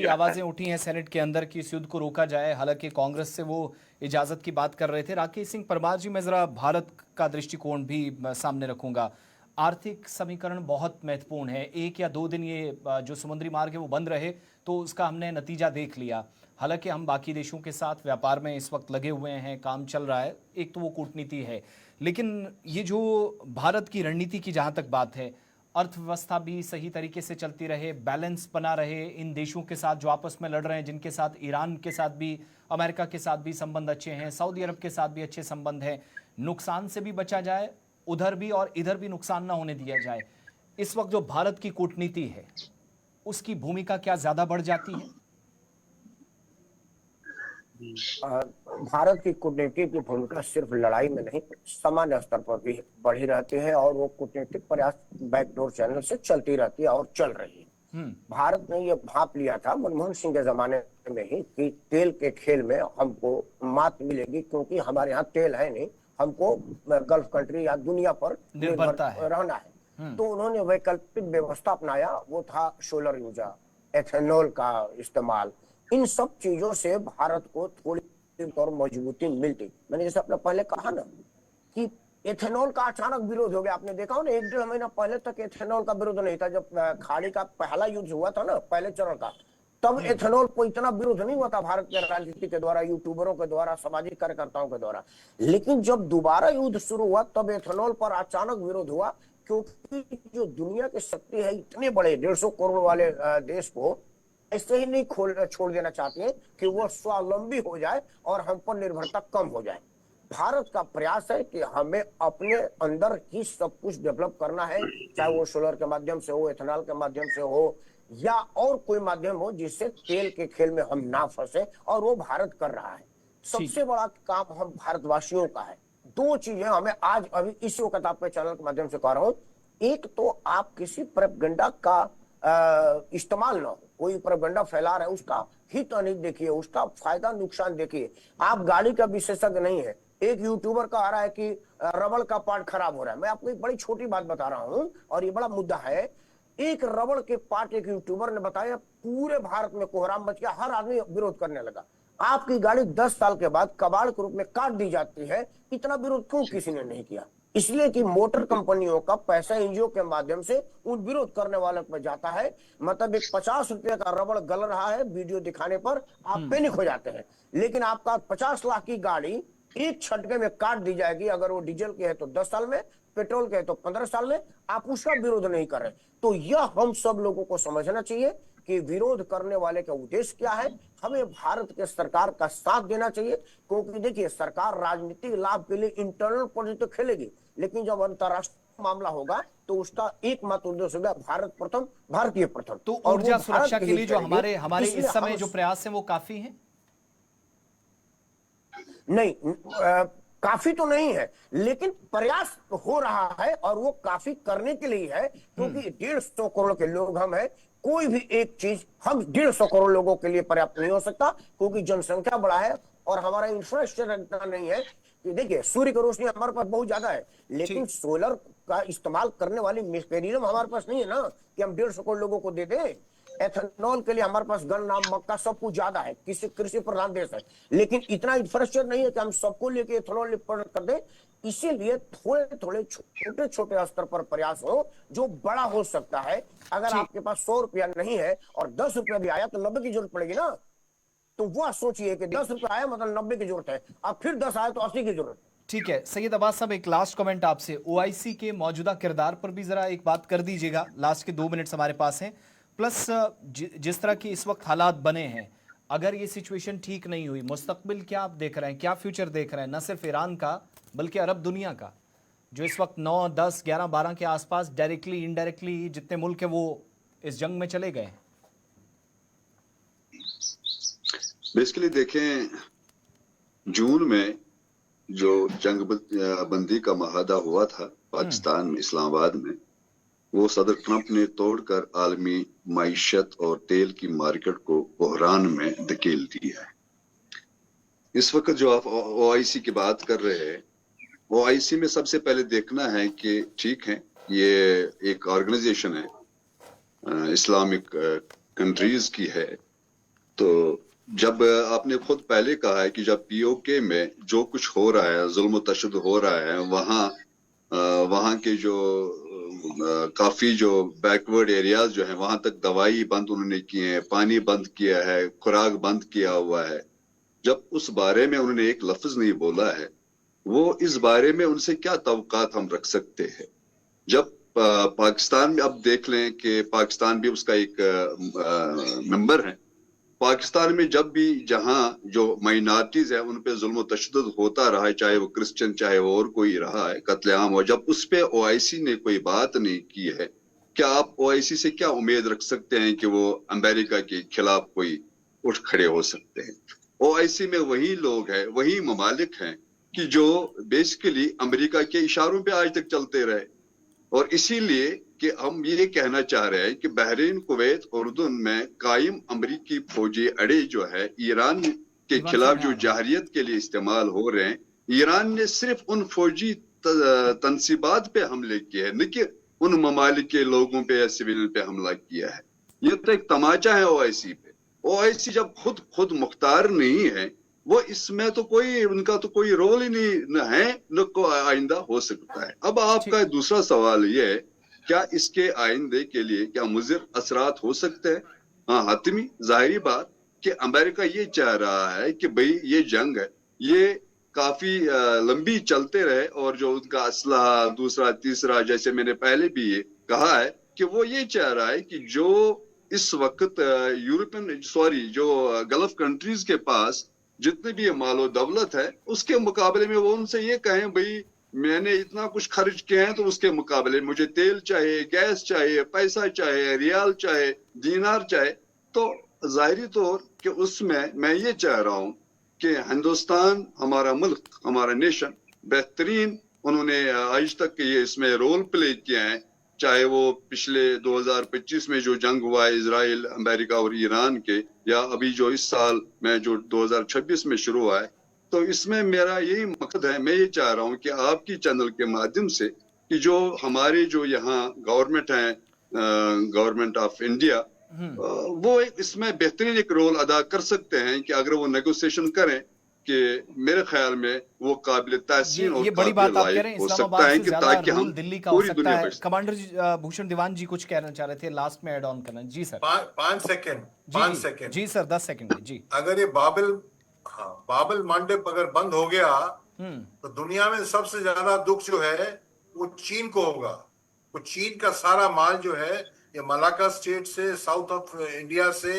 आवाजें उठी हैं सेनेट के अंदर कि इस युद्ध को रोका जाए। हालांकि कांग्रेस से वो इजाजत की बात कर रहे थे। राकेश सिंह परमार जी, मैं जरा भारत का दृष्टिकोण भी सामने रखूंगा। आर्थिक समीकरण बहुत महत्वपूर्ण है। 1 या 2 दिन ये जो समुद्री मार्ग है वो बंद रहे तो उसका हमने नतीजा देख लिया। हालांकि हम बाकी देशों के साथ व्यापार में इस वक्त लगे हुए हैं, काम चल रहा है, एक तो वो कूटनीति है, लेकिन ये जो भारत की रणनीति की जहां तक बात है, अर्थव्यवस्था भी सही तरीके से चलती रहे, बैलेंस बना रहे इन देशों के साथ जो आपस में लड़ रहे हैं, जिनके साथ ईरान के साथ भी, अमेरिका के साथ भी संबंध अच्छे हैं, सऊदी अरब के साथ भी अच्छे संबंध हैं, नुकसान से भी बचा जाए, उधर भी और इधर भी नुकसान ना होने दिया जाए। इस वक्त जो भारत की कूटनीति है उसकी भूमिका क्या ज्यादा बढ़ जाती है? भारत की कूटनीति की भूमिका सिर्फ लड़ाई में नहीं, सामान्य स्तर पर भी बढ़ी रहती है और वो कूटनीतिक प्रयास बैकडोर चैनल से चलती रहती है और चल रही है। भारत ने ये भांप लिया था मनमोहन सिंह के जमाने में ही कि तेल के खेल में हमको मात मिलेगी, क्योंकि हमारे यहाँ तेल है नहीं, हमको गल्फ कंट्री या दुनिया पर निर्भर रहना है। तो उन्होंने वैकल्पिक व्यवस्था अपनाया, वो था सोलर ऊर्जा, एथेनॉल का इस्तेमाल। इन सब चीजों से भारत को थोड़ी और मजबूती मिलती। मैंने जैसे अपने पहले कहा ना कि एथेनॉल का अचानक विरोध हो गया, आपने देखा हो ना, 1-1.5 महीना पहले तक एथेनॉल का विरोध नहीं था। जब खाड़ी का पहला युद्ध हुआ था ना, पहले चरण का, तब एथेनॉल को इतना विरोध नहीं हुआ था भारत के राजनीति के द्वारा, यूट्यूबरों के द्वारा, सामाजिक कार्यकर्ताओं के द्वारा। लेकिन जब दोबारा युद्ध शुरू हुआ तब एथेनॉल पर अचानक विरोध हुआ, क्योंकि जो दुनिया की शक्ति है, इतने बड़े 150 करोड़ वाले देश को ऐसे ही नहीं छोड़ देना चाहते हैं कि वो स्वावलंबी हो जाए और हम पर निर्भरता कम हो जाए। भारत का प्रयास है कि हमें अपने अंदर ही सब कुछ डेवलप करना है, चाहे वो सोलर के माध्यम से हो, एथेनॉल के माध्यम से हो, या और कोई माध्यम हो जिससे तेल के खेल में हम ना फंसे, और वो भारत कर रहा है। सबसे बड़ा काम हम भारतवासियों का है। 2 चीजें हमें आज अभी इस वक्त आपके चैनल के माध्यम से कह रहा हूं। एक तो आप किसी प्रोपेगेंडा का इस्तेमाल ना हो, कोई प्रोपेगेंडा फैला रहा है उसका हित अनित देखिए, उसका फायदा नुकसान देखिए। आप गाड़ी का विशेषज्ञ नहीं है। एक यूट्यूबर कह रहा है कि रबड़ का पार्ट खराब हो रहा है। मैं आपको एक बड़ी छोटी बात बता रहा हूं और ये बड़ा मुद्दा है। एक रबड़ के पार्ट एक यूट्यूबर ने बताया, पूरे भारत में कोहराम मच गया, हर आदमी विरोध करने लगा। आपकी गाड़ी 10 साल के बाद कबाड़ के रूप में काट दी जाती है, इतना विरोध क्यों किसी ने नहीं किया? इसलिए कि मोटर कंपनियों का पैसा एनजीओ के माध्यम से उन विरोध करने वालों पर जाता है। मतलब एक 50 रुपए का रबड़ गल रहा है, वीडियो दिखाने पर आप पैनिक हो जाते हैं। लेकिन आपका 50 लाख की गाड़ी एक झटके में काट दी जाएगी। अगर वो डीजल के है तो 10 साल में, पेट्रोल के है तो 15 साल में। आप उसका विरोध नहीं कर रहे। तो यह हम सब लोगों को समझना चाहिए कि विरोध करने वाले का उद्देश्य क्या है। हमें भारत के सरकार का साथ देना चाहिए, क्योंकि देखिए, सरकार राजनीतिक लाभ के लिए इंटरनल पॉलिटिक्स तो खेलेगी, लेकिन जब अंतरराष्ट्रीय मामला होगा तो उसका एकमात्र उद्देश्य होगा भारत प्रथम, भारतीय प्रथम। तो ऊर्जा सुरक्षा के लिए जो हमारे इस समय जो प्रयास है वो काफी है? नहीं, काफी तो नहीं है, लेकिन प्रयास हो रहा है और वो काफी करने के लिए है, क्योंकि 150 करोड़ के लोग हम हैं। कोई भी एक चीज हम 150 करोड़ लोगों के लिए पर्याप्त नहीं हो सकता, क्योंकि जनसंख्या बड़ा है और हमारा इंफ्रास्ट्रक्चर इतना नहीं है। कि देखिए, सूर्य की रोशनी हमारे पास बहुत ज्यादा है, लेकिन सोलर का इस्तेमाल करने वाली मैकेनिज्म हमारे पास नहीं है ना, कि हम 150 करोड़ लोगों को दे दें। एथेनॉल के लिए हमारे पास गन्ना, मक्का सब कुछ ज्यादा है, कृषि प्रधान देश है, लेकिन इतना इंफ्रास्ट्रक्चर नहीं है कि हम सबको लेके एथेनॉल कर दें। इसीलिए थोड़े छोटे छोटे स्तर पर प्रयास हो जो बड़ा हो सकता है। अगर आपके पास 100 रुपया नहीं है और 10 रुपया भी आया तो 90 की जरूरत पड़ेगी ना। तो वह सोचिए कि 10 रुपया आया मतलब 90 की जरूरत है, अब फिर 10 आया तो 80 की जरूरत। ठीक है सैयद अब्बास साहब, एक लास्ट कमेंट आपसे। ओआईसी के मौजूदा किरदार पर भी जरा एक बात कर दीजिएगा, लास्ट के 2 मिनट हमारे पास हैं। प्लस जिस तरह की इस वक्त हालात बने हैं, अगर ये सिचुएशन ठीक नहीं हुई, मुस्तकबिल क्या आप देख रहे हैं, क्या फ्यूचर देख रहे हैं, न सिर्फ ईरान का बल्कि अरब दुनिया का, जो इस वक्त 9, 10, 11, 12 के आसपास डायरेक्टली इनडायरेक्टली जितने मुल्क हैं वो इस जंग में चले गए? बेसिकली देखें, जून में जो जंग बंदी का माहदा हुआ था पाकिस्तान में, इस्लामाबाद में, वो सदर ट्रंप ने तोड़कर आलमी माइशत और तेल की मार्केट को बहरान में धकेल दिया है। इस वक्त जो आप ओआईसी की बात कर रहे हैं, ओआईसी में सबसे पहले देखना है कि ठीक है, ये एक ऑर्गेनाइजेशन है, इस्लामिक कंट्रीज की है। तो जब आपने खुद पहले कहा है कि जब पीओके में जो कुछ हो रहा है, जुल्म तशद्दुद हो रहा है, वहाँ के जो काफी जो बैकवर्ड एरियाज जो हैं, वहां तक दवाई बंद उन्होंने किए हैं, पानी बंद किया है, खुराक बंद किया हुआ है। जब उस बारे में उन्होंने एक लफ्ज नहीं बोला है, वो इस बारे में उनसे क्या तवक्कात हम रख सकते हैं? जब पाकिस्तान में, अब देख लें कि पाकिस्तान भी उसका एक मेंबर है। पाकिस्तान में जब भी जहां जो माइनॉरिटीज है उन पे जुल्म तशद्दुद होता रहा है, चाहे वो क्रिश्चियन चाहे वो और कोई रहा है, कत्लेआम हो, जब उस पे ओआईसी ने कोई बात नहीं की है, क्या आप ओआईसी से क्या उम्मीद रख सकते हैं कि वो अमेरिका के खिलाफ कोई उठ खड़े हो सकते हैं? ओआईसी में वही लोग हैं, वही ममालिक हैं कि जो बेसिकली अमेरिका के इशारों पे आज तक चलते रहे। और इसीलिए कि हम ये कहना चाह रहे हैं कि बहरीन, कुवैत, उर्दून में कायम अमेरिकी फौजी अड़े जो है ईरान के खिलाफ जो जाहरियत के लिए इस्तेमाल हो रहे हैं, ईरान ने सिर्फ उन फौजी तनसीबात पे हमले किए हैं, न कि उन ममालिक के लोगों पे या सिविलियन पे हमला किया है। ये तो एक तमाचा है ओआईसी पे। ओआईसी जब खुद मुख्तार नहीं है, वो इसमें तो उनका तो कोई रोल ही नहीं न है, न को आइंदा हो सकता है। अब आपका दूसरा सवाल ये है, क्या इसके आइंदे के लिए क्या मुज़िर असरात हो सकते हैं? हाँ, हतमी जाहिरी बात कि अमेरिका ये चाह रहा है कि भाई ये जंग है, ये काफी लंबी चलते रहे, और जो उनका असलहा दूसरा तीसरा, जैसे मैंने पहले भी ये कहा है कि वो ये चाह रहा है कि जो इस वक्त जो गल्फ कंट्रीज के पास जितने भी मालो दौलत है, उसके मुकाबले में वो उनसे ये कहें भाई मैंने इतना कुछ खर्च किया है, तो उसके मुकाबले मुझे तेल चाहिए, गैस चाहिए, पैसा चाहिए, रियाल चाहिए, दीनार चाहिए। तो जाहिरी तौर कि उसमें मैं ये चाह रहा हूँ कि हिंदुस्तान, हमारा मुल्क, हमारा नेशन बेहतरीन उन्होंने आज तक ये इसमें रोल प्ले किया है, चाहे वो पिछले 2025 में जो जंग हुआ है इजराइल, अमेरिका और ईरान के, या अभी जो इस साल में जो 2026 में शुरू हुआ है। तो इसमें मेरा यही मकसद है, मैं ये चाह रहा हूँ कि आपकी चैनल के माध्यम से कि जो हमारे जो यहाँ गवर्नमेंट है, गवर्नमेंट ऑफ इंडिया, वो इसमें बेहतरीन एक रोल अदा कर सकते हैं कि अगर वो नेगोशिएशन करें, कि मेरे ख्याल में वो काबिल तहसीन और ये बड़ी बात आप कह रहे हैं, हो इस्लामाबाद सकता है से कि ज्यादा ताकि रोल हम दिल्ली का हो पूरी सकता दुनिया है। पर कमांडर भूषण दीवान जी कुछ कहना चाह रहे थे, लास्ट में ऐड ऑन करना। जी सर। 5 सेकंड जी सर, 10 सेकंड जी। अगर ये बाबल मंडप अगर बंद हो गया तो दुनिया में सबसे ज्यादा दुख जो है वो चीन को होगा। वो चीन का सारा माल जो है ये मलाका स्टेट से, साउथ ऑफ इंडिया से,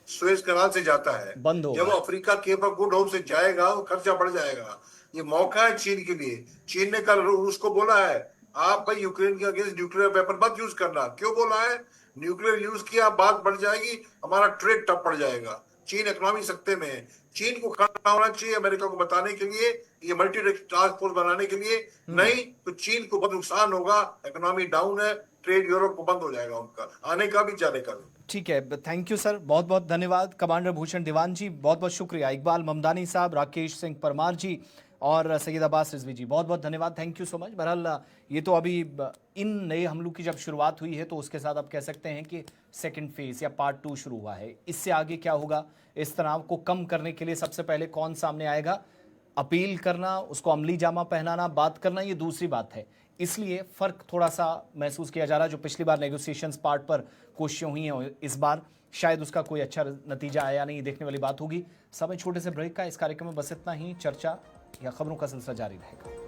सुएज कनाल से जाता है, बंद होगा। जब वो Africa cap of good hope से जाएगा वो खर्चा बढ़ जाएगा। ये मौका है चीन के लिए। चीन ने कल रूस को बोला है आप भाई यूक्रेन के अगेंस्ट न्यूक्लियर वेपन मत यूज करना। क्यों बोला है? न्यूक्लियर यूज किया बात बढ़ जाएगी, हमारा ट्रेड टप पड़ जाएगा। चीन इकोनॉमी सकते में है। चीन को खड़ा होना चाहिए अमेरिका को बताने के लिए, ये मल्टी टास्क फोर्स बनाने के लिए, नहीं तो चीन को बहुत नुकसान होगा। इकोनॉमी डाउन है, ट्रेड यूरोप को बंद हो जाएगा, उनका आने का भी जाने का भी। ठीक है, थैंक यू सर, बहुत बहुत धन्यवाद कमांडर भूषण दीवान जी, बहुत बहुत शुक्रिया। इकबाल ममदानी साहब, राकेश सिंह परमार जी और सैयद अब्बास रिजवी जी, बहुत बहुत धन्यवाद, थैंक यू सो मच। बहरहाल ये तो अभी इन नए हमलों की जब शुरुआत हुई है तो उसके साथ आप कह सकते हैं कि सेकंड फेज या पार्ट 2 शुरू हुआ है। इससे आगे क्या होगा, इस तनाव को कम करने के लिए सबसे पहले कौन सामने आएगा, अपील करना, उसको अमली जामा पहनाना, बात करना, ये दूसरी बात है। इसलिए फ़र्क थोड़ा सा महसूस किया जा रहा है। जो पिछली बार नेगोशिएशंस पार्ट पर कोशिशें हुई हैं, इस बार शायद उसका कोई अच्छा नतीजा आया नहीं, देखने वाली बात होगी। समय छोटे से ब्रेक का, इस कार्यक्रम में बस इतना ही। चर्चा या खबरों का सिलसिला जारी रहेगा।